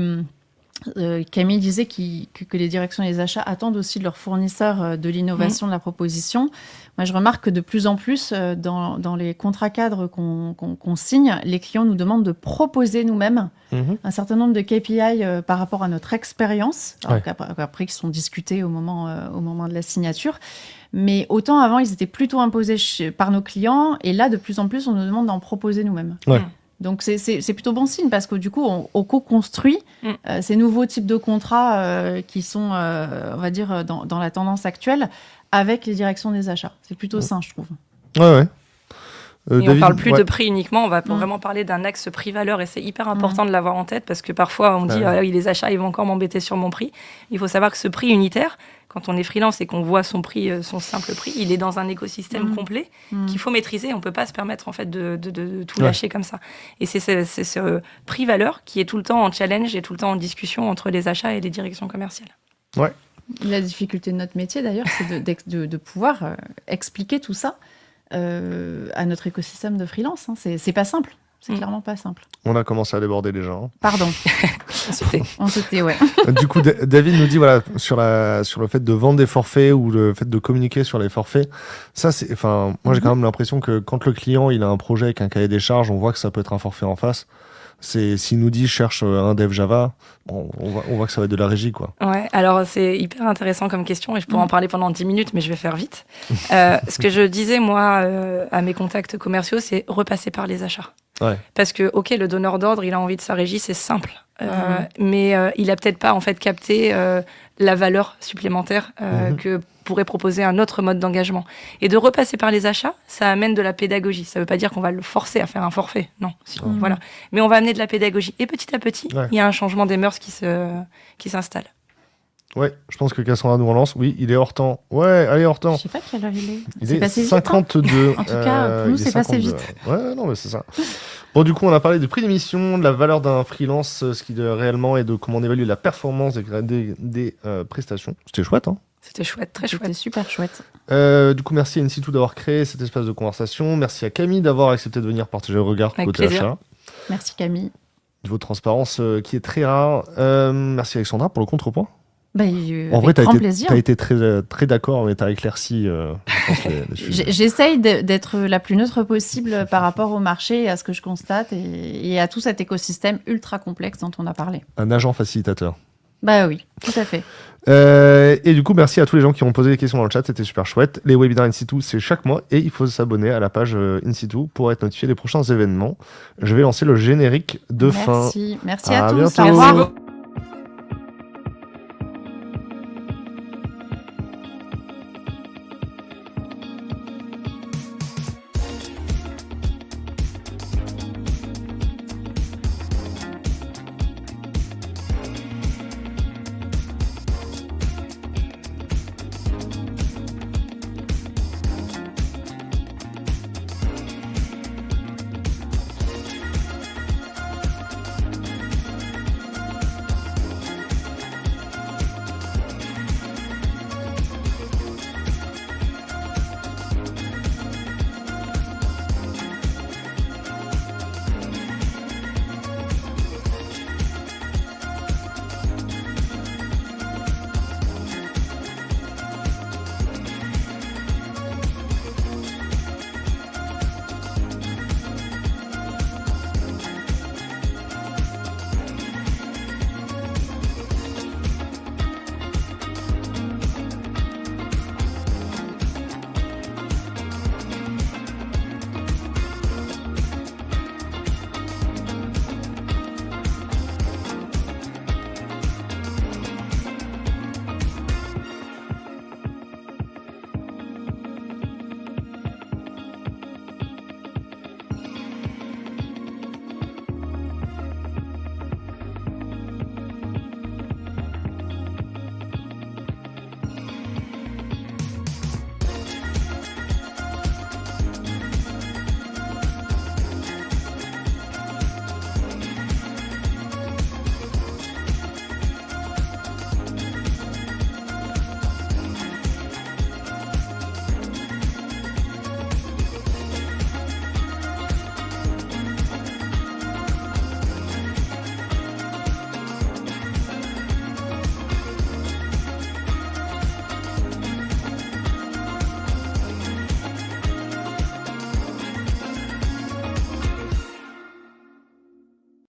Camille disait que les directions et les achats attendent aussi de leurs fournisseurs de l'innovation, de la proposition. Moi, je remarque que de plus en plus, dans les contrats cadres qu'on signe, les clients nous demandent de proposer nous-mêmes un certain nombre de KPI par rapport à notre expérience, après qui sont discutés au moment de la signature. Mais autant avant, ils étaient plutôt imposés par nos clients, et là, de plus en plus, on nous demande d'en proposer nous-mêmes. Ouais. Donc, c'est plutôt bon signe, parce que du coup, on co-construit ces nouveaux types de contrats qui sont, on va dire, dans la tendance actuelle, avec les directions des achats. C'est plutôt sain, je trouve. Ouais. Et David, on ne parle plus de prix uniquement, on va vraiment parler d'un axe prix-valeur, et c'est hyper important de l'avoir en tête, parce que parfois, on dit, oui, les achats, ils vont encore m'embêter sur mon prix. Il faut savoir que ce prix unitaire, quand on est freelance et qu'on voit son prix, son simple prix, il est dans un écosystème complet qu'il faut maîtriser. On ne peut pas se permettre, en fait, de tout lâcher comme ça. Et c'est ce prix-valeur qui est tout le temps en challenge et tout le temps en discussion entre les achats et les directions commerciales. Ouais. La difficulté de notre métier, d'ailleurs, c'est de pouvoir expliquer tout ça à notre écosystème de freelance. C'est pas simple. C'est clairement pas simple. On a commencé à déborder déjà. Pardon. On se tait, ouais. Du coup, David nous dit, sur le fait de vendre des forfaits ou le fait de communiquer sur les forfaits, ça, moi, j'ai quand même l'impression que quand le client, il a un projet avec un cahier des charges, on voit que ça peut être un forfait en face. S'il nous dit cherche un dev Java, on voit que ça va être de la régie, quoi. Ouais, alors c'est hyper intéressant comme question et je pourrais en parler pendant 10 minutes, mais je vais faire vite. Ce que je disais, moi, à mes contacts commerciaux, c'est repasser par les achats. Ouais. Parce que, OK, le donneur d'ordre, il a envie de sa régie, c'est simple. Mais il a peut-être pas, en fait, capté la valeur supplémentaire que pourrait proposer un autre mode d'engagement. Et de repasser par les achats, ça amène de la pédagogie. Ça ne veut pas dire qu'on va le forcer à faire un forfait, non. Voilà. Mais on va amener de la pédagogie. Et petit à petit, il y a un changement des mœurs qui s'installe. Ouais, je pense que Cassandra nous relance. Oui, il est hors temps. Ouais, allez, hors temps. Je sais pas quelle heure il est. Il C'est est passé vite, 52. En tout cas, pour nous, c'est passé vite. Ouais, non, mais c'est ça. Bon, du coup, on a parlé des prix d'émission, de la valeur d'un freelance, ce qu'il est réellement et de comment on évalue la performance des prestations. C'était chouette, hein. C'était chouette, très chouette. C'était super chouette. Du coup, merci à In-Situ d'avoir créé cet espace de conversation. Merci à Camille d'avoir accepté de venir partager le regard Avec côté plaisir. achat. Merci Camille. Niveau de transparence qui est très rare. Merci Alexandra pour le contrepoint. En En vrai, grand plaisir. tu as été très, très d'accord, mais tu as éclairci je pense, les sujets. J'essaye d'être la plus neutre possible par rapport au marché et à ce que je constate et à tout cet écosystème ultra complexe dont on a parlé. Un agent facilitateur. Bah oui, tout à fait. Et du coup, merci à tous les gens qui ont posé des questions dans le chat, c'était super chouette. Les webinaires In-Situ, c'est chaque mois et il faut s'abonner à la page In-Situ pour être notifié des prochains événements. Je vais lancer le générique de fin. Merci à tous. Bientôt. Au revoir. Merci beaucoup.